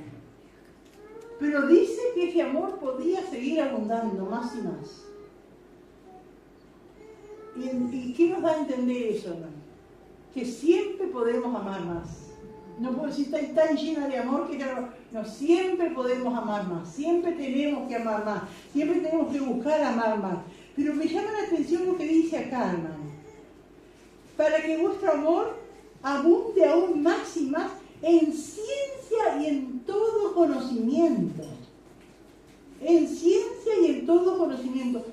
pero dice que ese amor podía seguir abundando más y más. ¿Y qué nos da a entender eso, hermano? Que siempre podemos amar más. No puedo decir, está tan llena de amor que ya no, siempre podemos amar más, siempre tenemos que amar más, siempre tenemos que buscar amar más. Pero me llama la atención lo que dice acá, hermano. Para que vuestro amor abunde aún más y más en ciencia y en todo conocimiento. En ciencia y en todo conocimiento.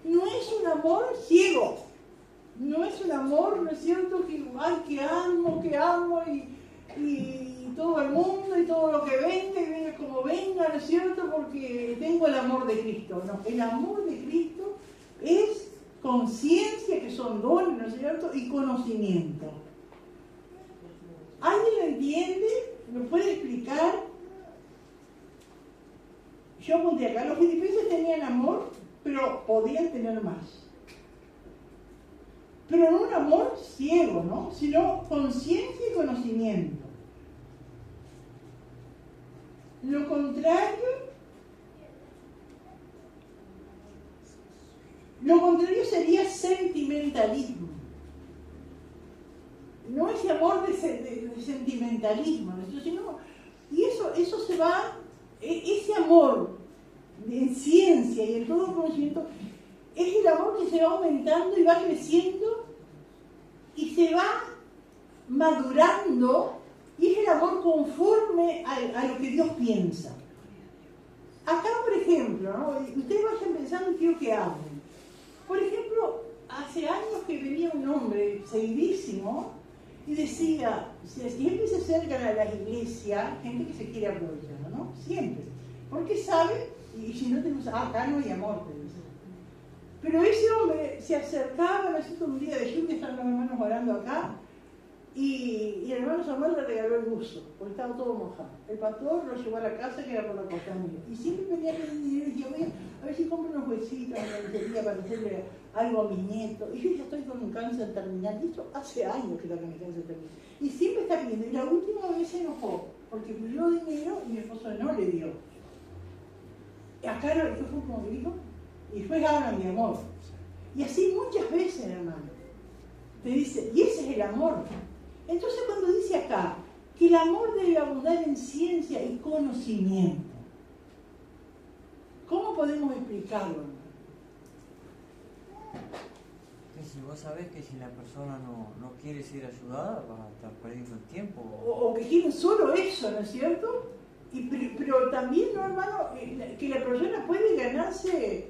No es un amor ciego. No es un amor, ¿no es cierto? Que amo y todo el mundo y todo lo que venga como venga, ¿no es cierto? Porque tengo el amor de Cristo. No, el amor de Cristo es conciencia, que son dones, ¿no es cierto? Y conocimiento. ¿Alguien lo entiende? ¿Me puede explicar yo apunté acá, los filipenses tenían amor, pero podían tener más. Pero no un amor ciego, ¿no? Sino conciencia y conocimiento. Lo contrario sería sentimentalismo. No ese amor de sentimentalismo, sino, y eso se va, ese amor en ciencia y en todo conocimiento, es el amor que se va aumentando y va creciendo y se va madurando, y es el amor conforme a lo que Dios piensa. Acá, por ejemplo, ¿no? Ustedes vayan pensando y quiero que hablen. Por ejemplo, hace años que venía un hombre seguidísimo y decía, siempre se acercan a la iglesia gente que se quiere aprovechar, ¿no? Siempre. Porque sabe, y si no tenemos, acá no hay amor, te dice. Pero ese hombre se acercaba, no sé, un día de lluvia, estaban los hermanos orando acá, y el hermano Samuel le regaló el buzo, porque estaba todo mojado. El pastor lo llevó a la casa, que era por la costanera. Y siempre venía con el dinero y decía, voy a ver si compro unos huesitos en la lencería para hacerle algo a mi nieto. Y yo ya estoy con un cáncer terminal. Y esto hace años que está con el cáncer terminal. Y siempre está pidiendo. Y la última vez se enojó, porque pidió dinero y mi esposo no le dio. Y acá lo fue como que dijo, y después hablan de amor. Y así muchas veces, hermano. Te dice, y ese es el amor. Entonces cuando dice acá que el amor debe abundar en ciencia y conocimiento, ¿cómo podemos explicarlo? Que si vos sabés que si la persona no quiere ser ayudada, vas a estar perdiendo el tiempo. O que quieren solo eso, ¿no es cierto? Pero también, ¿no, hermano? Que la persona puede ganarse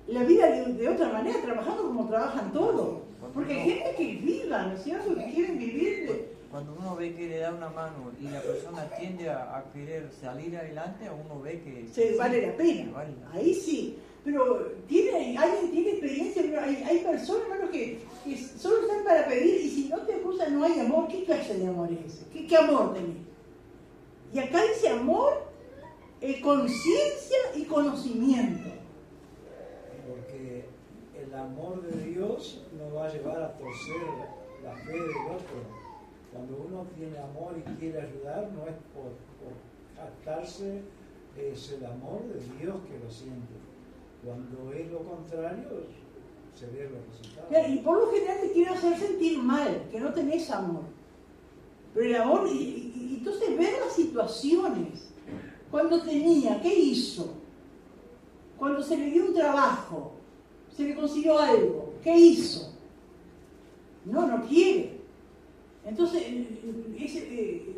la vida de otra manera, trabajando como trabajan todos. Porque hay gente que viva, ¿no es cierto? Que quieren vivir. Cuando uno ve que le da una mano y la persona tiende a querer salir adelante, uno ve que se vale la pena. Vale la pena. Ahí sí. Pero alguien tiene experiencia, pero hay personas, hermanos, que solo están para pedir, y si no te acusan no hay amor. ¿Qué clase de amor es ese? ¿Qué amor tenés? Y acá dice amor, conciencia y conocimiento. Porque el amor de Dios no va a llevar a torcer la fe del otro. Cuando uno tiene amor y quiere ayudar, no es por jactarse, es el amor de Dios que lo siente. Cuando es lo contrario, se ve los resultados. Y por lo general te quiero hacer sentir mal, que no tenés amor. Pero el amor, y entonces ver las situaciones. Cuando tenía, ¿qué hizo? Cuando se le dio un trabajo, se le consiguió algo, ¿qué hizo? No quiere. Entonces,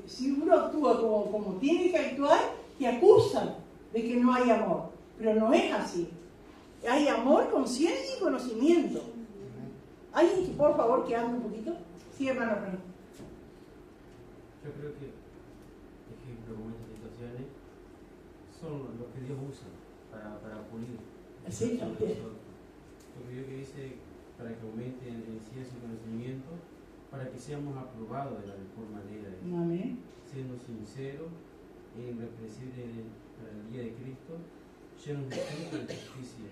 si uno actúa como tiene que actuar, te acusan de que no hay amor. Pero no es así. Hay amor, conciencia y conocimiento. ¿Alguien, por favor, que hable un poquito? Sí, hermano. Yo creo que, ejemplo, como estas situaciones son los que Dios usa para pulir. Sí, también. Porque Dios que dice para que aumenten en ciencia y conocimiento, para que seamos aprobados de la mejor manera, Amén. siendo sinceros e irrepresibles para el día de Cristo, llenos de fruto de justicia.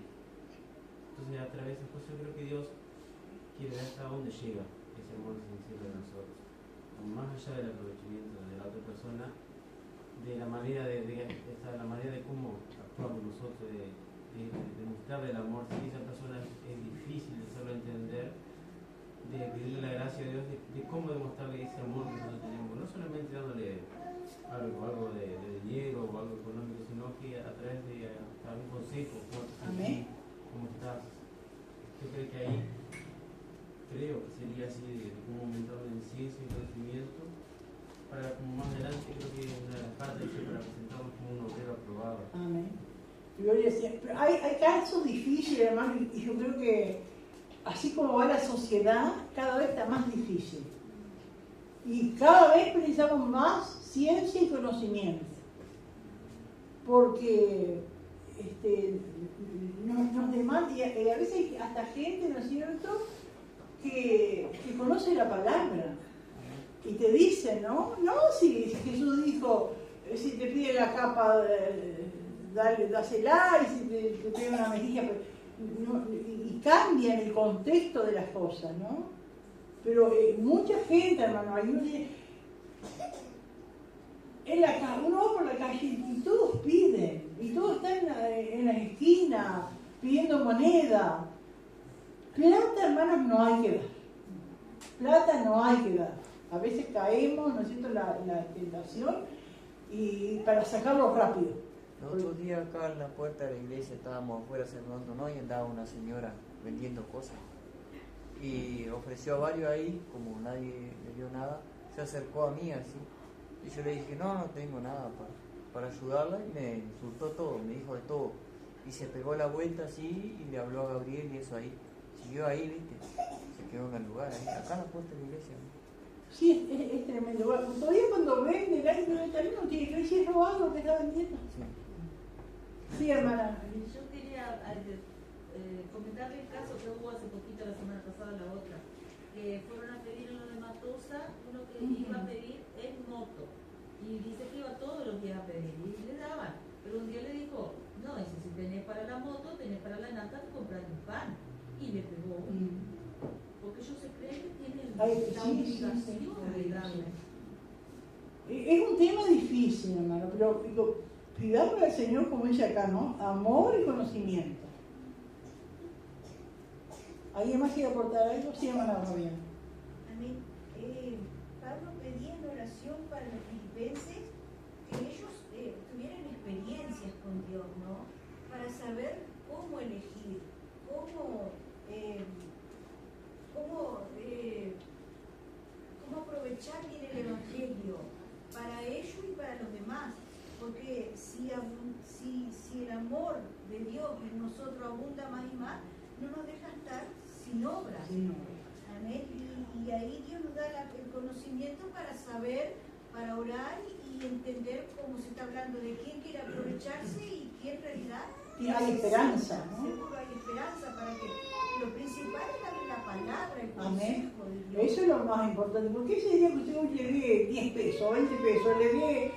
Entonces, a través de eso, yo creo que Dios quiere ver hasta dónde llega ese amor sincero de nosotros, más allá del aprovechamiento de la otra persona, de la manera la manera de cómo actuamos nosotros, de mostrarle el amor. Si esa persona es difícil de hacerlo entender, de pedirle la gracia a Dios de cómo demostrarle ese amor que nosotros tenemos, no solamente dándole algo de dinero o algo económico, sino que a través de un consejo, cómo estás. Yo creo que ahí sería así, de cómo aumentar en ciencia y conocimiento, para como más adelante creo que una de las partes para presentarnos como un obrero aprobado. Amén. Gloria a Dios. Pero hay casos difíciles, hermano, y yo creo que así como va la sociedad, cada vez está más difícil. Y cada vez precisamos más ciencia y conocimiento. Porque nos demanda, y a veces hay hasta gente, ¿no es cierto?, que conoce la palabra. Y te dice, ¿no? No, si Jesús dijo, si te pide la capa dásela y si te pega una mejilla, y cambian el contexto de las cosas, ¿no? Pero mucha gente, hermano, uno va por la calle y todos piden, y todos están en las esquinas pidiendo moneda. Plata, hermanos, no hay que dar. Plata no hay que dar. A veces caemos, ¿no es cierto?, la tentación y para sacarlo rápido. El otro día acá en la puerta de la iglesia estábamos afuera celebrando, ¿no? Y andaba una señora vendiendo cosas. Y ofreció a varios ahí, como nadie le dio nada, se acercó a mí así. Y yo le dije, no tengo nada para ayudarla, y me insultó todo, me dijo de todo. Y se pegó la vuelta así y le habló a Gabriel y eso ahí. Siguió ahí, ¿viste? Se quedó en el lugar ahí, acá en la puerta de la iglesia, ¿no? Sí, es tremendo. Todavía cuando venden algo también no tiene que ver si es robado lo que está vendiendo. Sí, hermana. Yo quería comentarle el caso que hubo hace poquito, la semana pasada, la otra. Fueron a pedir en lo de Matosa, uno que iba a pedir en moto. Y dice que iba todos los días a pedir. Y le daban. Pero un día le dijo, no, dice, si tenés para la moto, tenés para la nata, comprar un pan. Y le pegó. Porque ellos se creen que tienen la obligación de darle. Es un tema difícil, hermano, pero digo, pidamos al Señor, como dice acá, ¿no? Amor y conocimiento. ¿Alguien más quiere aportar algo? Sí, hermana Fabián. Amén. Pablo pedía en oración para los filipenses que ellos tuvieran experiencias con Dios, ¿no? Para saber cómo elegir, cómo aprovechar bien el Evangelio para ellos y para los demás. Porque si el amor de Dios en nosotros abunda más y más, no nos deja estar sin obras. Amén. Y ahí Dios nos da el conocimiento para saber, para orar y entender cómo se está hablando de quién quiere aprovecharse y quién en realidad. Y hay esperanza, ¿no? Seguro hay esperanza para que lo principal es darle la palabra, el Amén. consejo de Dios. Eso es lo más importante. ¿Por qué sería que usted le dé 10 pesos, 20 pesos, le dé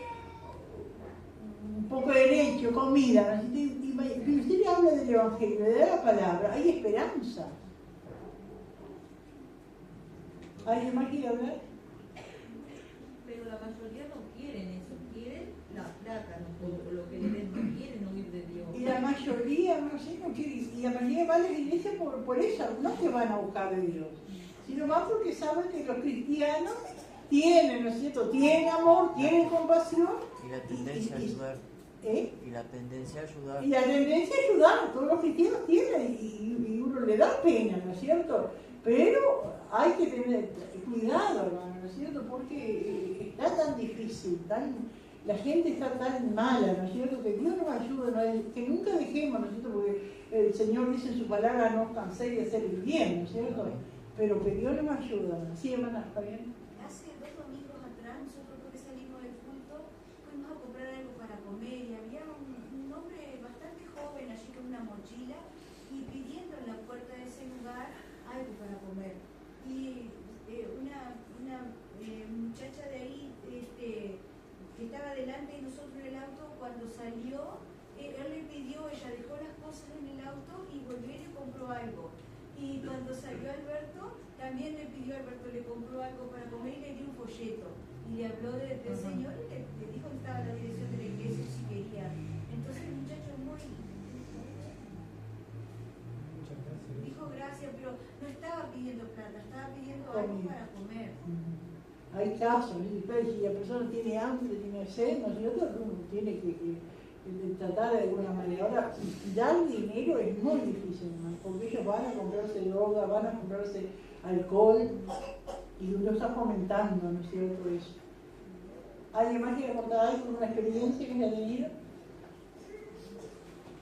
un poco de leche o comida, ¿no? Y usted le habla del Evangelio, le da la palabra, hay esperanza. ¿Alguien más quiere hablar? Pero la mayoría no quieren eso, quieren la plata, no, lo que le den, no quieren oír de Dios. Y la mayoría, no sé, no quiere, y la mayoría va a la iglesia por eso, no que van a buscar de Dios, sino van porque saben que los cristianos tienen, ¿no es cierto? Tienen amor, tienen compasión. Y la tendencia a ayudar. Y la tendencia a ayudar. Y la tendencia a ayudar, todos los cristianos tienen, y uno le da pena, ¿no es cierto? Pero hay que tener cuidado, hermano, ¿no es cierto? Porque está tan difícil, la gente está tan mala, ¿no es cierto? Que Dios nos ayude, ¿no? Que nunca dejemos, ¿no es cierto? Porque el Señor dice en su palabra, no os canséis de hacer el bien, ¿no es cierto? Pero que Dios nos ayude. ¿Sí, hermana? ¿Está bien? Hace 2 domingos atrás, nosotros que salimos del culto, fuimos a comprar algo para comer y había un hombre bastante joven allí con una mochila y pidiendo en la puerta de ese lugar algo para comer. Y una muchacha de ahí que estaba delante de nosotros en el auto, cuando salió, él le pidió, ella dejó las cosas en el auto y volvió y le compró algo. Y cuando salió Alberto, también le pidió a Alberto, le compró algo para comer y le dio un folleto. Y le habló del Señor y le dijo que estaba en la dirección de la iglesia si quería. Entonces el muchacho dijo gracias, pero no estaba pidiendo plata, estaba pidiendo algo para comer. Hay casos, ¿no? Si la persona tiene hambre, tiene sed, ¿no es cierto? Uno tiene que tratar de alguna manera. Ahora, dar dinero es muy difícil, ¿no? Porque ellos van a comprarse droga, van a comprarse alcohol y uno está fomentando, ¿no es cierto? Eso. ¿Alguien más quiere contar algo, una experiencia que haya tenido?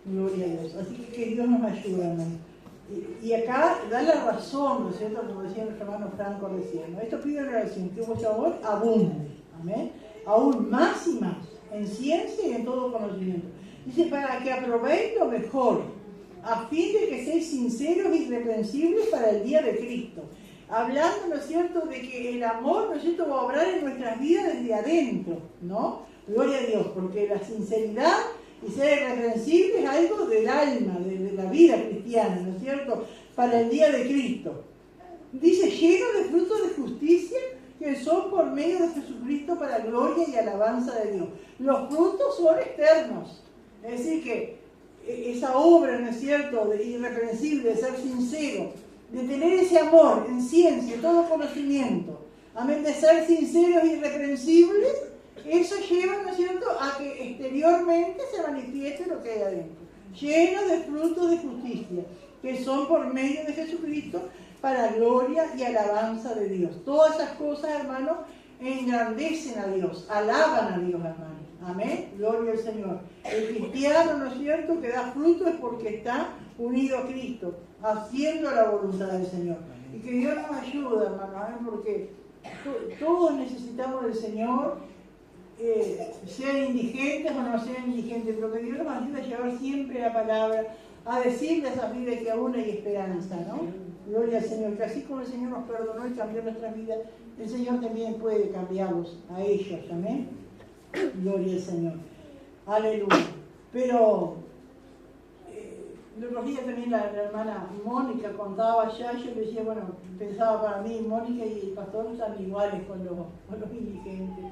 Gloria a Dios. Así que Dios nos ayude, ¿no? Y acá da la razón, ¿no es cierto? Como decía nuestro hermano Franco recién, ¿no? Esto pide una oración, que vuestro amor abunde, amén, aún más y más, en ciencia y en todo conocimiento. Dice, para que aprobéis lo mejor, a fin de que seáis sinceros e irreprensibles para el día de Cristo. Hablando, ¿no es cierto?, de que el amor, ¿no es cierto?, va a obrar en nuestras vidas desde adentro, ¿no? Gloria a Dios, porque la sinceridad Y ser irreprensible es algo del alma, de la vida cristiana, ¿no es cierto? Para el día de Cristo. Dice, lleno de frutos de justicia que son por medio de Jesucristo para gloria y alabanza de Dios. Los frutos son externos. Es decir, que esa obra, ¿no es cierto?, de irreprensible, de ser sincero, de tener ese amor en ciencia, todo conocimiento, amén, de ser sinceros e irreprensibles, eso lleva, ¿no es cierto?, a que exteriormente se manifieste lo que hay adentro. Lleno de frutos de justicia, que son por medio de Jesucristo para gloria y alabanza de Dios. Todas esas cosas, hermanos, engrandecen a Dios, alaban a Dios, hermanos. Amén, gloria al Señor. El cristiano, ¿no es cierto?, que da fruto es porque está unido a Cristo, haciendo la voluntad del Señor. Y que Dios nos ayude, hermanos, ¿amén? Porque todos necesitamos del Señor, sean indigentes o no sean indigentes, pero que Dios nos ayude a llevar siempre la palabra, a decirle a esas vidas que aún hay esperanza, ¿no? Gloria al Señor, que así como el Señor nos perdonó y cambió nuestras vidas, el Señor también puede cambiarlos a ellos, amén. Gloria al Señor, aleluya. Pero el otro día también la hermana Mónica contaba allá, yo le decía, bueno, pensaba para mí, Mónica y el pastor están iguales con los indigentes.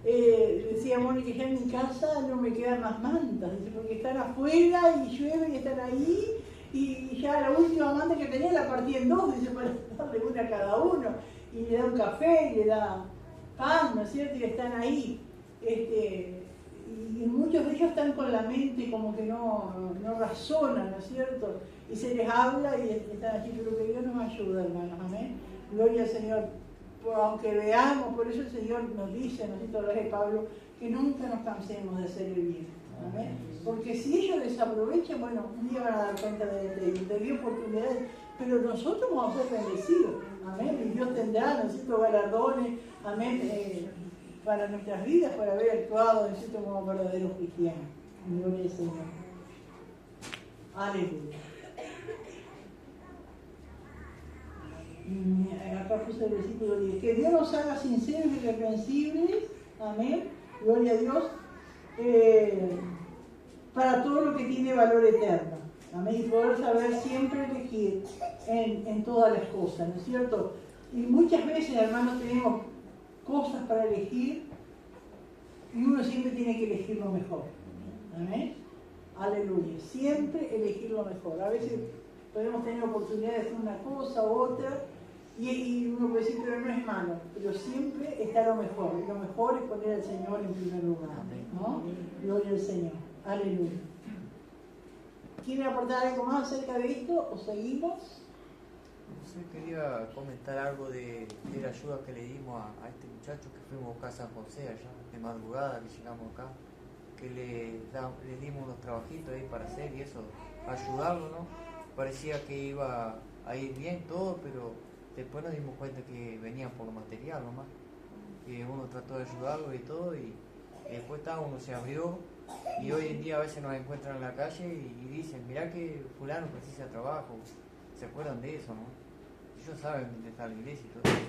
Decía Mónica, ya en mi casa no me quedan más mantas, porque están afuera y llueve y están ahí, y ya la última manta que tenía la partí en dos, dice, para darle una a cada uno, y le da un café, y le da pan, ¿no es cierto? Y están ahí. Y muchos de ellos están con la mente como que no razonan, ¿no es cierto? Y se les habla y están así, pero que Dios nos ayuda, hermanos, amén. Gloria al Señor. Aunque veamos, por eso el Señor nos dice, nos dice a través de Pablo, que nunca nos cansemos de hacer el bien. ¿Amén? Porque si ellos desaprovechan, bueno, un día van a dar cuenta de oportunidades, pero nosotros vamos a ser bendecidos. Amén. Y Dios tendrá, ¿no es cierto?, galardones, amén, para nuestras vidas, por haber actuado, ¿no es cierto?, como verdaderos cristianos. Gloria al Señor. Aleluya. Acá puse el versículo 10, que Dios nos haga sinceros y irreprensibles, amén, gloria a Dios, para todo lo que tiene valor eterno, amén, y poder saber siempre elegir en todas las cosas, ¿no es cierto? Y muchas veces, hermanos, tenemos cosas para elegir y uno siempre tiene que elegir lo mejor, amén, aleluya, siempre elegir lo mejor. A veces podemos tener oportunidad de hacer una cosa u otra y uno puede decir, pero no es malo, pero siempre está lo mejor. Y lo mejor es poner al Señor en primer lugar, ¿no? Gloria al Señor. Aleluya. ¿Quieren aportar algo más acerca de esto o seguimos? No sé, quería comentar algo de la ayuda que le dimos a este muchacho que fuimos a buscar a San José allá, de madrugada que llegamos acá, que le dimos unos trabajitos ahí para hacer y eso, ayudarlo, ¿no? Parecía que iba a ir bien todo, pero después nos dimos cuenta que venían por lo material nomás. Y uno trató de ayudarlo y todo, y después uno se abrió, y hoy en día a veces nos encuentran en la calle y dicen, mirá que fulano precisa trabajo. ¿Se acuerdan de eso, no? Ellos saben dónde está la iglesia y todo eso.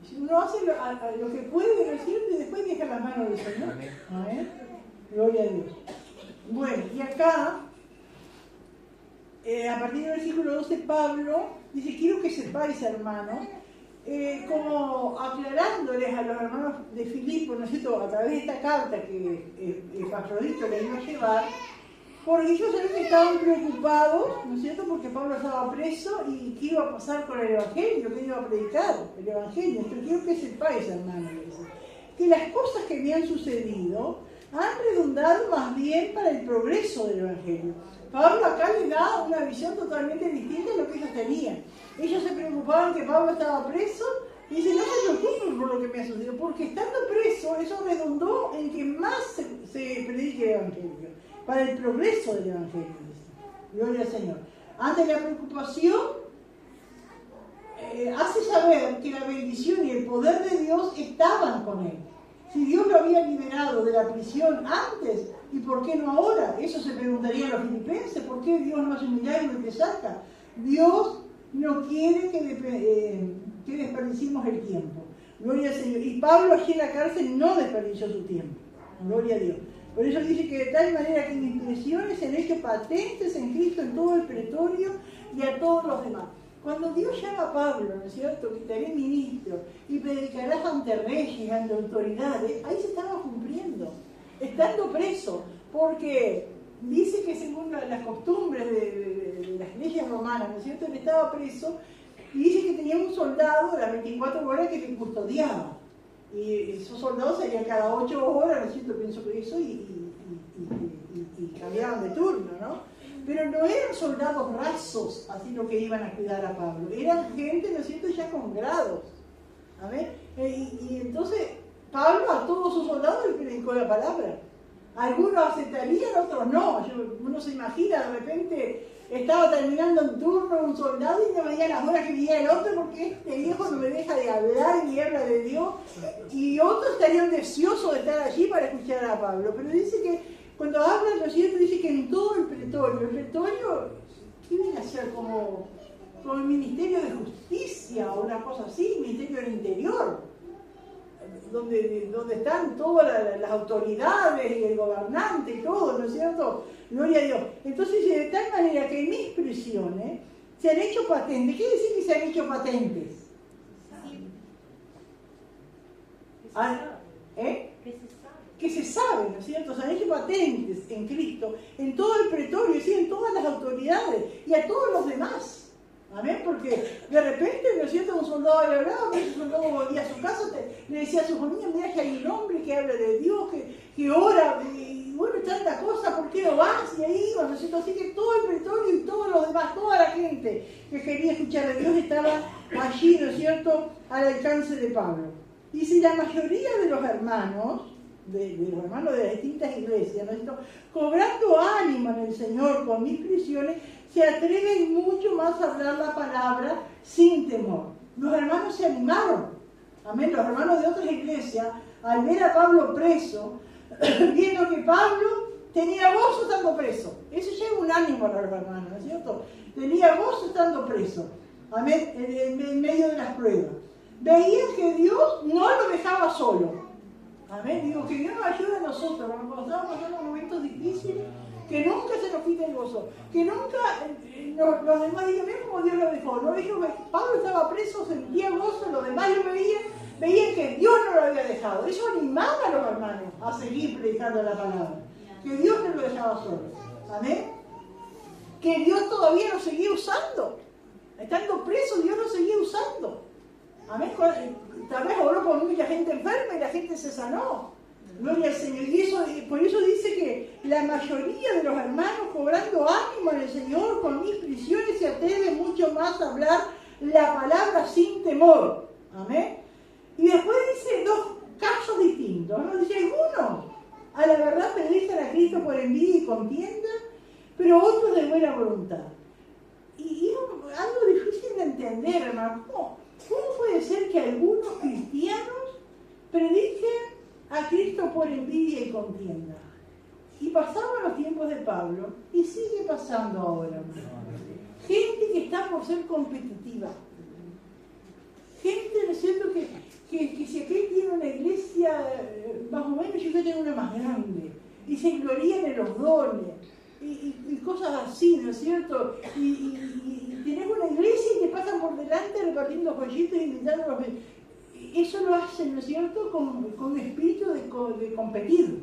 Si uno hace lo que puede, ¿no es cierto? Y después deja las manos del Señor. Amén. Amén. Gloria a Dios. Bueno, y acá, a partir del versículo 12, Pablo dice, quiero que sepáis, hermanos, como aclarándoles a los hermanos de Filipo, ¿no es cierto?, a través de esta carta que Epafrodito le iba a llevar, porque ellos que estaban preocupados, ¿no es cierto?, porque Pablo estaba preso y qué iba a pasar con el Evangelio, que iba a predicar el Evangelio. Entonces quiero que sepáis, hermanos, que las cosas que me han sucedido han redundado más bien para el progreso del Evangelio. Pablo acá le da una visión totalmente distinta a lo que ellos tenían. Ellos se preocupaban que Pablo estaba preso y dicen, no se preocupen por lo que me ha sucedido, porque estando preso eso redundó en que más se predique el Evangelio, para el progreso del Evangelio. Gloria al Señor. Ante la preocupación, hace saber que la bendición y el poder de Dios estaban con él. Si Dios lo había liberado de la prisión antes, ¿y por qué no ahora? Eso se preguntarían los filipenses, ¿por qué Dios no hace un milagro y te saca? Dios no quiere que desperdiciemos el tiempo. Gloria al Señor. Y Pablo allí en la cárcel no desperdició su tiempo. Gloria a Dios. Por eso dice que de tal manera que mis prisiones se han hecho patentes en Cristo en todo el pretorio y a todos los demás. Cuando Dios llama a Pablo, ¿no es cierto?, que te haré ministro y predicarás ante reyes, ante autoridades, ahí se estaba cumpliendo, estando preso, porque dice que según las costumbres de las leyes romanas, ¿no es cierto?, él estaba preso y dice que tenía un soldado de las 24 horas que le custodiaba. Y esos soldados salían cada 8 horas, ¿no es cierto?, pienso que eso, y cambiaban de turno, ¿no? Pero no eran soldados rasos, así lo que iban a cuidar a Pablo. Eran gente, ¿no es cierto?, ya con grados. ¿Amén? Y entonces Pablo a todos sus soldados le predicó la palabra. Algunos aceptarían, otros no. Uno se imagina, de repente estaba terminando un turno un soldado y no veía las horas que veía el otro porque este viejo no me deja de hablar ni habla de Dios. Y otros estarían deseosos de estar allí para escuchar a Pablo. Pero dice que cuando habla, lo cierto, dice que en todo el pretorio, ¿qué viene a ser? Como el Ministerio de Justicia o una cosa así, Ministerio del Interior, donde están todas las autoridades y el gobernante y todo, ¿no es cierto? Gloria a Dios. Entonces, de tal manera que mis prisiones se han hecho patentes. ¿Qué quiere decir que se han hecho patentes? Que se sabe, ¿no es cierto? Se han hecho patentes en Cristo, en todo el pretorio, ¿sí? En todas las autoridades y a todos los demás. Amén, porque de repente, ¿no es cierto?, un soldado le hablaba, ese soldado volvía a su casa, le decía a su familia, mira que hay un hombre que habla de Dios, que ora, y bueno, tanta cosa, ¿por qué no vas? Y ahí iba, ¿no es cierto? Así que todo el pretorio y todos los demás, toda la gente que quería escuchar a Dios estaba allí, ¿no es cierto?, al alcance de Pablo. Y si la mayoría de los hermanos, de las distintas iglesias, ¿no es cierto?, cobrando ánimo en el Señor con mis prisiones, se atreven mucho más a hablar la palabra sin temor. Los hermanos se animaron. Amén. Los hermanos de otras iglesias, al ver a Pablo preso, viendo que Pablo tenía gozo estando preso. Eso lleva un ánimo a los hermanos, ¿no es cierto? Tenía gozo estando preso. Amén. En medio de las pruebas. Veían que Dios no lo dejaba solo. Amén. Digo, que Dios nos ayude a nosotros cuando estamos pasando momentos difíciles, que nunca se nos quite el gozo, que nunca los demás digan, mira cómo Dios lo dejó. No dijo, Pablo estaba preso, sentía gozo, los demás lo veían que Dios no lo había dejado. Eso animaba a los hermanos a seguir predicando la palabra, que Dios no lo dejaba solo. Amén. Que Dios todavía lo seguía usando. Estando preso, Dios lo seguía usando. Amén. Tal vez oró por mucha gente enferma y la gente se sanó. Gloria al Señor. Y por eso dice que la mayoría de los hermanos, cobrando ánimo en el Señor con mis prisiones, se atreven mucho más a hablar la palabra sin temor. Amén. Y después dice dos casos distintos, ¿no? Dice, algunos a la verdad predican a Cristo por envidia y contienda, pero otros de buena voluntad. Y es algo difícil de entender, hermano. ¿Cómo puede ser que algunos cristianos prediquen a Cristo por envidia y contienda? Y pasaban los tiempos de Pablo y sigue pasando ahora, hermano. Gente que está por ser competitiva. Gente, ¿no es cierto?, que si aquel tiene una iglesia más o menos, yo quiero tener una más grande. Y se glorían en los dones. Y cosas así, ¿no es cierto? Y tenés una iglesia y te pasan por delante repartiendo joyitos y invitándolos. Eso lo hacen, ¿no es cierto?, con espíritu de competir.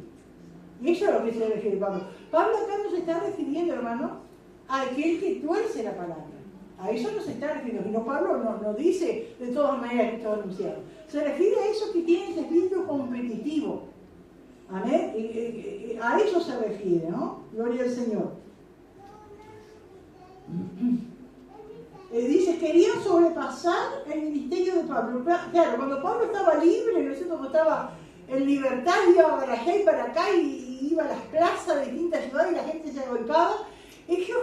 Y eso es lo que se refiere Pablo. Pablo acá no se está refiriendo, hermano, a aquel que tuerce la palabra. A eso no se está refiriendo. Y no, Pablo no dice de todas maneras que está anunciado. Se refiere a esos que tienen ese espíritu competitivo. Amén. A eso se refiere, ¿no? Gloria al Señor. Dice, querían sobrepasar el ministerio de Pablo. Claro, cuando Pablo estaba libre, ¿no es cierto?, cuando estaba en libertad, iba para allá y para acá y iba a las plazas de distintas ciudades y la gente se agolpaba. Ellos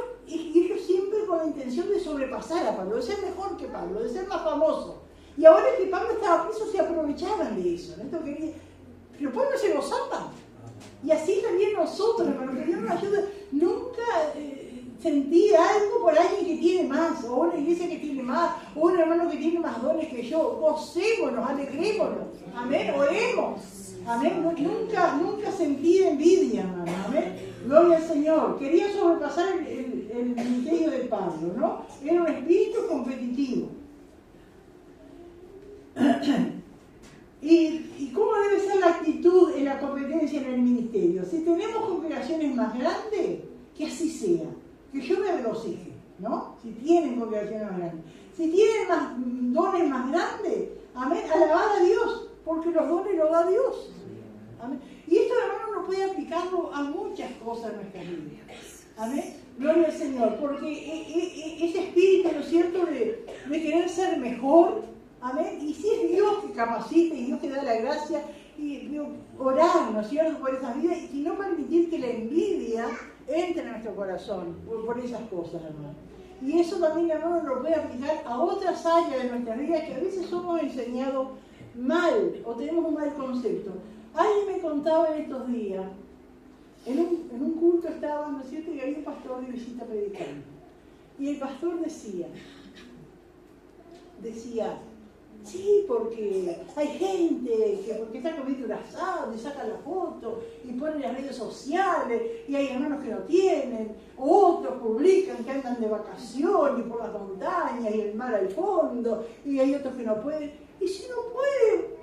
siempre con la intención de sobrepasar a Pablo, de ser mejor que Pablo, de ser más famoso. Y ahora que Pablo estaba preso, se aprovechaban de eso, ¿no? Pero Pablo se gozaba. Y así también nosotros, hermano, que Dios nos ayude. Nunca sentí algo por alguien que tiene más, o una iglesia que tiene más, o un hermano que tiene más dones que yo. Gocémonos, alegrémonos. Amén, oremos. Amén. Nunca sentí envidia, hermano. Amén. Gloria al Señor. Quería sobrepasar el ministerio de Pablo, ¿no? Era un espíritu competitivo. ¿Y cómo debe ser la actitud en la competencia en el ministerio? Si tenemos congregaciones más grandes, que así sea, que yo me regocije, ¿no? Si tienen congregaciones más grandes. Si tienen dones más grandes, amén, alabad a Dios, porque los dones los da Dios. Amén. Y esto, hermano, no puede aplicarlo a muchas cosas en nuestra vida. Amén. Gloria al Señor, porque ese espíritu, ¿no es cierto?, de querer ser mejor. Amén. Y si es Dios que capacita y Dios que da la gracia, y orar, ¿no es cierto?, por esas vidas y no permitir que la envidia entre en nuestro corazón por esas cosas, hermano. Y eso también, hermano, lo puede aplicar a otras áreas de nuestra vida que a veces somos enseñados mal o tenemos un mal concepto. Alguien me contaba en estos días, en un culto estaba, ¿no es cierto?, y había un pastor de visita predicando. Y el pastor decía, sí, porque hay gente que porque está comiendo un asado y saca la foto y pone en las redes sociales y hay hermanos que no tienen, otros publican que andan de vacaciones por las montañas y el mar al fondo y hay otros que no pueden. Y si no puede,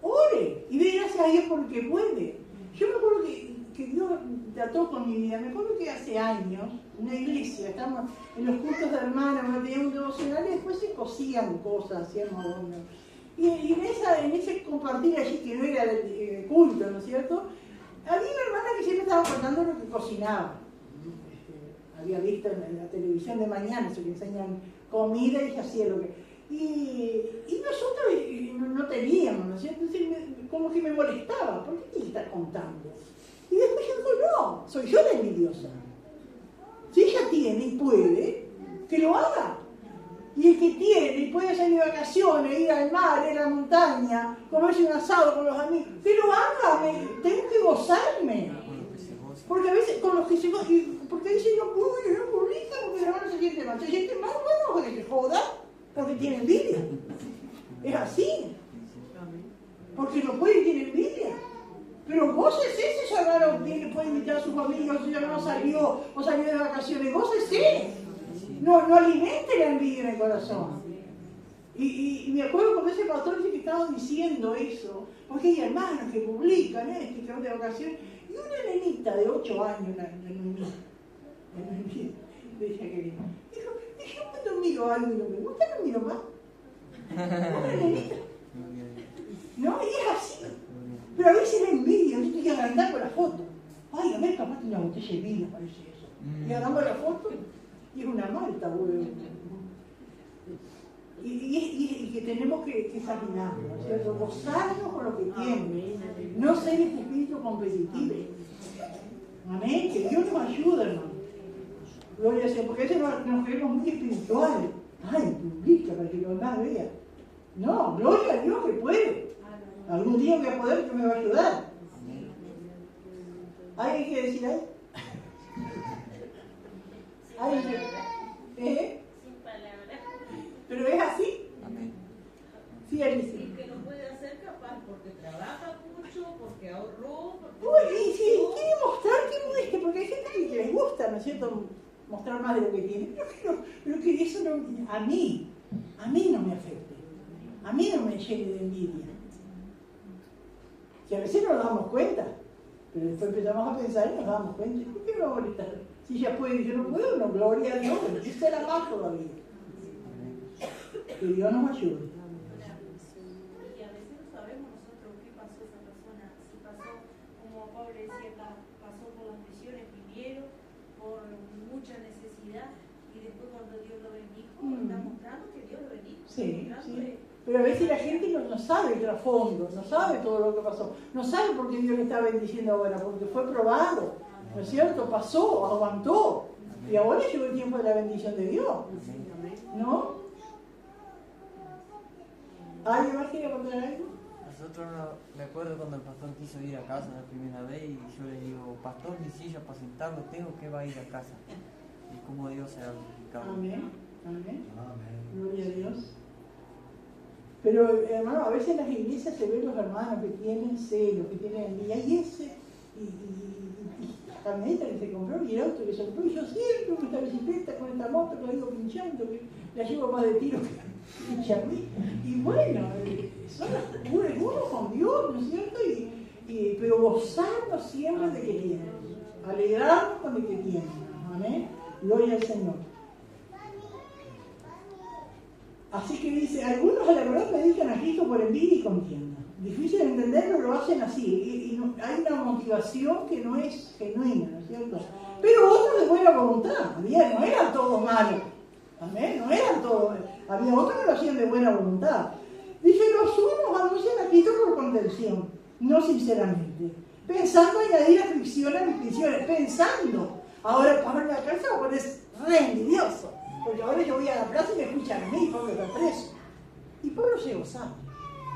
ore y dé gracias a Dios porque puede. Yo me acuerdo que Dios trató con mi vida. Me acuerdo que hace años, en una iglesia, estábamos en los cultos de hermanos, teníamos un devocional y después se cosían cosas, hacíamos uno. Y en ese compartir allí, que no era de culto, ¿no es cierto?, había una hermana que siempre estaba contando lo que cocinaba. Había visto en la televisión de mañana, se le enseñan comida y hacía lo que... Y nosotros no teníamos, ¿no es cierto? Entonces, como que me molestaba, ¿por qué te está contando? Y después yo digo, no, soy yo la envidiosa. Si ella tiene y puede, que lo haga. Y el que tiene y puede salir de vacaciones, ir al mar, ir a la montaña, comerse un asado con los amigos, que lo haga, tengo que gozarme. Porque a veces con los que se gozan, porque dicen, no publica porque el hermano se siente mal. Se siente mal, bueno, que se joda, porque tiene envidia. Es así. Porque no puede y tiene envidia. Pero gócese si su hermano puede invitar a su familia, o si su hermano salió de vacaciones, gócese. No alimente la envidia en el corazón. Y me acuerdo cuando ese pastor dice que estaba diciendo eso, porque hay hermanos que publican que van de vacaciones, y una nenita de 8 años, una niña, decía que dijo, yo cuando miro algo y no me gusta, no miro más. Una nenita. No, y es así. Pero a veces la envidia, yo estoy agrandando la foto. Ay, a ver, capaz tiene una botella de vino, parece eso. Y agarramos la foto y es una malta, güey. Y que tenemos que examinarlo, ¿no es cierto? Gozarnos con lo que tiene. No ser este espíritu competitivo. Amén. Que Dios nos ayude, hermano. Gloria a Dios, porque a veces nos creemos muy espirituales. Ay, publica para que los demás vean. No, gloria a Dios que puede. Algún día voy a poder, que me va a ayudar. ¿Alguien quiere decir ahí? ¿Alguien? Sin palabras. ¿Pero es así? Amén. Sí, Alicia. Y que no puede hacer capaz porque trabaja mucho, porque ahorró. Uy, y si quiere mostrar, que muestre, porque hay gente que les gusta, ¿no es cierto?, mostrar más de lo que tiene. Pero que eso no, a mí no me afecte. A mí no me llene de envidia. Que a veces no nos damos cuenta, pero después empezamos a pensar y nos damos cuenta. ¿Por qué me va a molestar? Si ella puede y yo no puedo, no, gloria a Dios, pero yo será más todavía. Que Dios nos ayude. Y a veces no sabemos nosotros qué pasó esa persona, si pasó, como Pablo decía, pasó por las prisiones primero, por mucha necesidad, y después cuando Dios lo bendijo, está mostrando que Dios lo bendijo. Sí, sí. Pero a veces la gente no sabe el trasfondo, no sabe todo lo que pasó, no sabe por qué Dios le está bendiciendo ahora, porque fue probado, ¿no es cierto? Pasó, aguantó, y ahora llegó el tiempo de la bendición de Dios, ¿no? ¿Alguien más quiere contar algo? Nosotros, me acuerdo cuando el pastor quiso ir a casa la primera vez y yo le digo, pastor, mi silla para sentarlo tengo, que va a ir a casa. Y como Dios se ha glorificado. Amén, amén. Amén. Gloria a Dios. Pero, hermano, a veces en las iglesias se ven los hermanos que tienen celo, que tienen envidia, y la camioneta que se compró y el auto que se compró, y yo siempre con esta bicicleta, con esta moto, lo digo pinchando, que la llevo más de tiro que pincha a mí. Y bueno, son uno con Dios, ¿no es cierto? Pero gozarnos siempre de que tienen, alegrarnos con el que tienen. Amén. Gloria al Señor. Así que dice, algunos a la verdad predican a Cristo por envidia y contienda. Difícil de entenderlo, lo hacen así. Y hay una motivación que no es genuina, ¿no es cierto? Pero otros de buena voluntad. No eran todos malos. Amén. No eran todos. Había otros que lo hacían de buena voluntad. Dice, los unos anuncian a Cristo por contención, no sinceramente. Pensando añadir aflicción a mis prisiones. Pensando. Ahora Pablo acá se va a poner re envidioso. Porque ahora yo voy a la plaza y me escuchan a mí, Pablo está preso. Y Pablo se gozaba.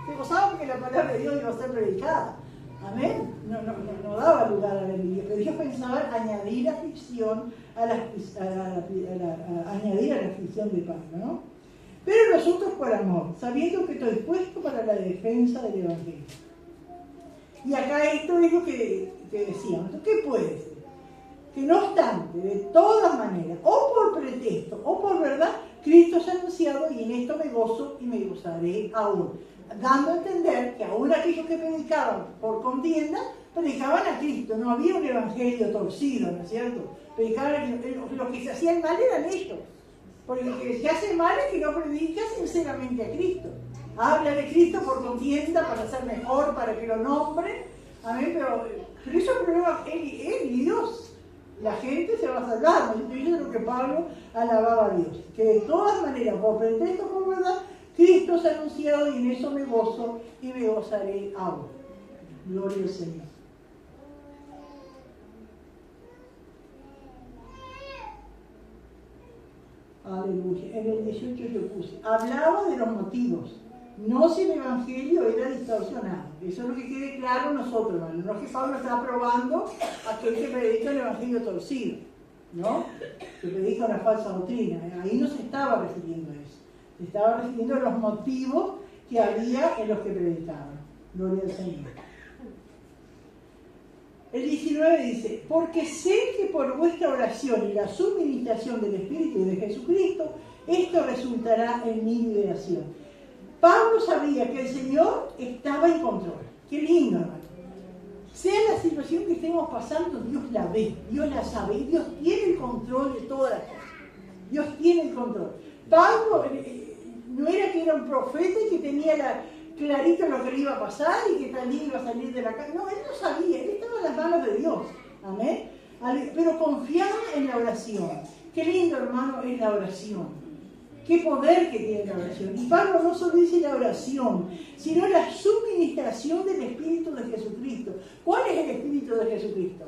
Se gozaba porque la palabra de Dios iba a ser predicada. Amén. No daba lugar a la envidia. Pero ellos pensaban añadir aflicción a la aflicción de Pablo, ¿no? Pero nosotros por amor, sabiendo que estoy puesto para la defensa del Evangelio. Y acá esto es lo que decíamos. ¿Qué puede ser? Que no obstante, de todas maneras, o por pretexto o por verdad, Cristo es anunciado y en esto me gozo y me gozaré aún. Dando a entender que aún aquellos que predicaban por contienda, predicaban a Cristo. No había un evangelio torcido, ¿no es cierto? Predicaban, los que se hacían mal eran ellos. Porque el que se hace mal es que no predica sinceramente a Cristo. Habla de Cristo por contienda, para ser mejor, para que lo nombren. Amén, pero eso es el problema, él y Dios. La gente se va a salvar, ¿no? Eso es lo que Pablo alababa a Dios. Que de todas maneras, por pretexto, por verdad, Cristo es anunciado y en eso me gozo y me gozaré aún. Gloria al Señor. Aleluya. En el 18 yo puse, hablaba de los motivos. No si el Evangelio era distorsionado. Eso es lo que quede claro nosotros, hermano. No es que Pablo está aprobando a aquel que predica el Evangelio torcido, ¿no? Que predica una falsa doctrina. Ahí no se estaba refiriendo a eso. Se estaba refiriendo a los motivos que había en los que predicaban. Gloria al Señor. El 19 dice, porque sé que por vuestra oración y la suministración del Espíritu de Jesucristo, esto resultará en mi liberación. Pablo sabía que el Señor estaba en control. Qué lindo, hermano. Sea la situación que estemos pasando, Dios la ve, Dios la sabe, y Dios tiene el control de todas las cosas. Dios tiene el control. Pablo no era que era un profeta y que tenía clarito lo que le iba a pasar y que tal día iba a salir de la casa. No, él no sabía, él estaba en las manos de Dios. Amén. Pero confiaba en la oración. Qué lindo, hermano, es la oración. Qué poder que tiene la oración. Y Pablo no solo dice la oración, sino la suministración del Espíritu de Jesucristo. ¿Cuál es el Espíritu de Jesucristo?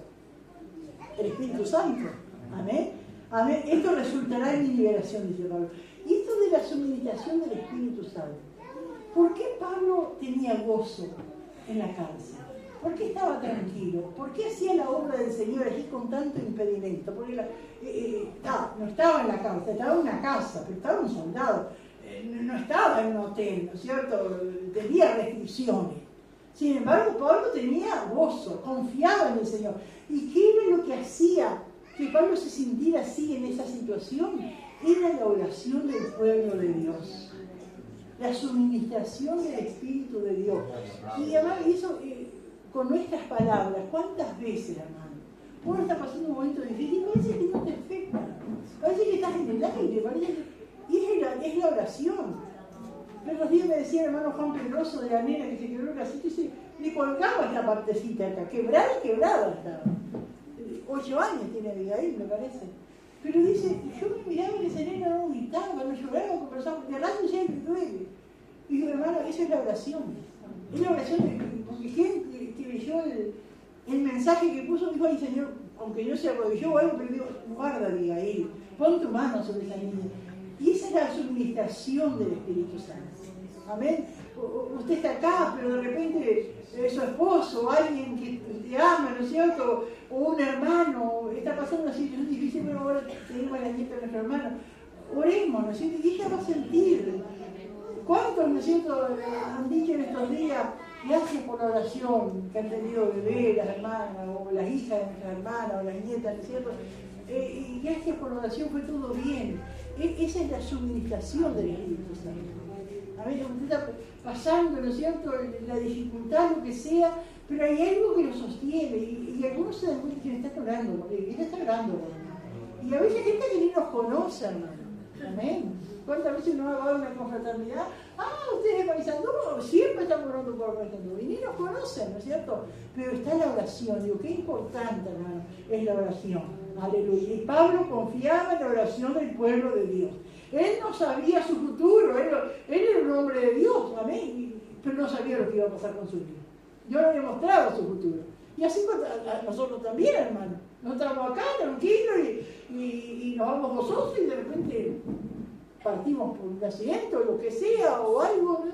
El Espíritu Santo. Amén. Amén. Esto resultará en mi liberación, dice Pablo. Y esto de la suministración del Espíritu Santo. ¿Por qué Pablo tenía gozo en la cárcel? ¿Por qué estaba tranquilo? ¿Por qué hacía la obra del Señor allí con tanto impedimento? Porque no estaba en la cárcel, estaba en una casa, pero estaba un soldado. No estaba en un hotel, ¿no es cierto? Tenía restricciones. Sin embargo, Pablo tenía gozo, confiaba en el Señor. ¿Y qué era lo que hacía que Pablo se sintiera así en esa situación? Era la oración del pueblo de Dios. La suministración del Espíritu de Dios. Y además eso, con nuestras palabras, ¿cuántas veces, hermano? Uno está pasando un momento difícil y parece que no te afecta. Parece que estás en el aire, y es la oración. Pero los días me decía el hermano Juan Pedroso de la nena que se quebró el bracito y le colgaba esta partecita acá, quebrada estaba. 8 años tiene Abigail, me parece. Pero dice, yo me miraba y esa nena no gritaba, no lloraba, conversaba, porque al rato siempre duele. Y digo, hermano, eso es la oración. Es la oración, porque gente que leyó el mensaje que puso, dijo, ay Señor, aunque yo se arrodilló o algo, pero digo, guarda, Abigail, pon tu mano sobre esa niña. Y esa es la suministración del Espíritu Santo. Amén. Usted está acá, pero de repente su esposo, alguien que te ama, ¿no es cierto? O un hermano, está pasando una situación difícil, pero ahora tenemos a la nieta de nuestro hermano. Oremos, ¿no es cierto? Y ella va a sentir ¿Cuántos, no es cierto, han dicho en estos días, gracias por la oración que han tenido bebé, las hermanas, o las hijas de nuestras hermanas, o las nietas, ¿no es cierto? Y gracias por la oración, fue todo bien. Esa es la suministración del Espíritu Santo. A veces usted está pasando, ¿no es cierto?, la dificultad, lo que sea, pero hay algo que lo sostiene, y algunos se dan cuenta que están orando por él, él está orando por él. Y a veces gente que ni nos conoce, hermano. Amén. ¿Cuántas veces nos ha dado una confraternidad? Ustedes Paisandú, siempre están orando por Paisandú, y ni nos conocen, ¿no es cierto? Pero está la oración, digo, qué importante, hermano, es la oración. Aleluya. Y Pablo confiaba en la oración del pueblo de Dios. Él no sabía su futuro, él era un hombre de Dios, amén, pero no sabía lo que iba a pasar con su vida. Dios no le mostraba su futuro. Y así a nosotros también, hermano. Nosotros estamos acá, tranquilos, y nos vamos gozosos, y de repente partimos por un accidente o lo que sea, o algo, ¿no?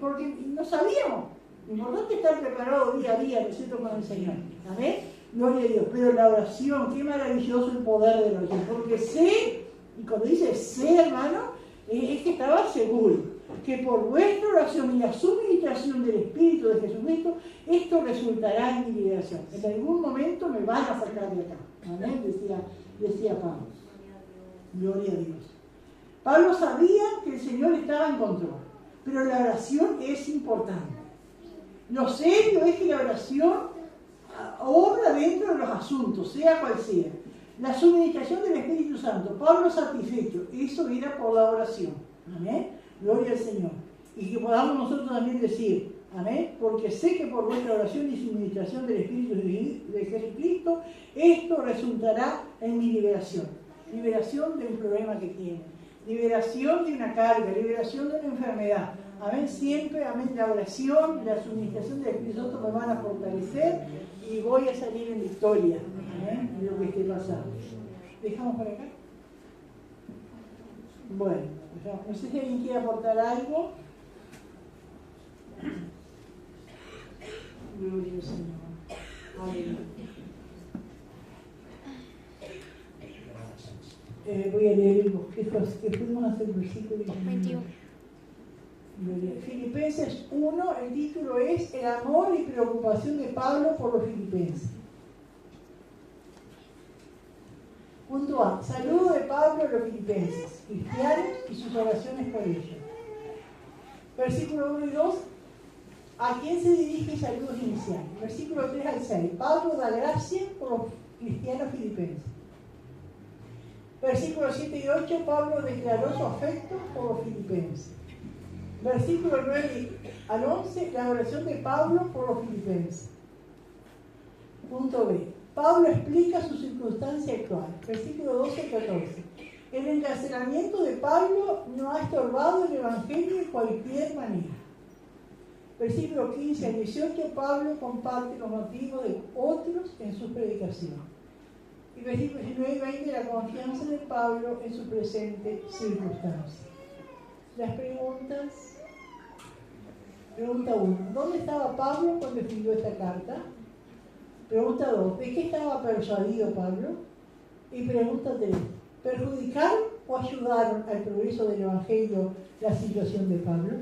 Porque no sabíamos. Lo importante es estar preparado día a día, ¿no es cierto?, con el Señor. Amén. Gloria a Dios. Pero la oración, qué maravilloso el poder de la oración. Porque sé, y cuando dice sé, hermano, es que estaba seguro que por vuestra oración y la suministración del Espíritu de Jesucristo, esto resultará en mi liberación. En algún momento me van a sacar de acá. Amén, decía Pablo. Gloria a Dios. Pablo sabía que el Señor estaba en control, pero la oración es importante. Lo serio es que la oración obra dentro de los asuntos, sea cual sea. La suministración del Espíritu Santo, Pablo satisfecho, eso era por la oración. Amén. Gloria al Señor. Y que podamos nosotros también decir, amén, porque sé que por vuestra oración y suministración del Espíritu de Jesucristo, esto resultará en mi liberación. Liberación de un problema que tiene, liberación de una carga, liberación de una enfermedad. Amén, siempre, amén, la oración, la suministración del Espíritu Santo me van a fortalecer y voy a salir en victoria, amén, de lo que esté pasando. ¿Dejamos por acá? Bueno. No sé si alguien quiere aportar algo. Gloria al Señor. Amén. Voy a leer el que fuimos hacer el versículo 21. Filipenses 1, el título es El amor y preocupación de Pablo por los filipenses. Punto A. Saludo de Pablo a los filipenses, cristianos y sus oraciones por ellos. Versículo 1 y 2. ¿A quién se dirige saludos iniciales? Versículo 3 al 6. Pablo da gracia por los cristianos filipenses. Versículo 7 y 8. Pablo declaró su afecto por los filipenses. Versículo 9 al 11. La oración de Pablo por los filipenses. Punto B. Pablo explica su circunstancia actual. Versículo 12 y 14. El encarcelamiento de Pablo no ha estorbado el Evangelio de cualquier manera. Versículo 15 al 18. Pablo comparte los motivos de otros en su predicación. Y versículo 19 y 20. La confianza de Pablo en su presente circunstancia. Las preguntas. Pregunta 1. ¿Dónde estaba Pablo cuando escribió esta carta? Pregunta 2. ¿De qué estaba persuadido Pablo? Y pregunta 3. ¿Perjudicaron o ayudaron al progreso del Evangelio la situación de Pablo?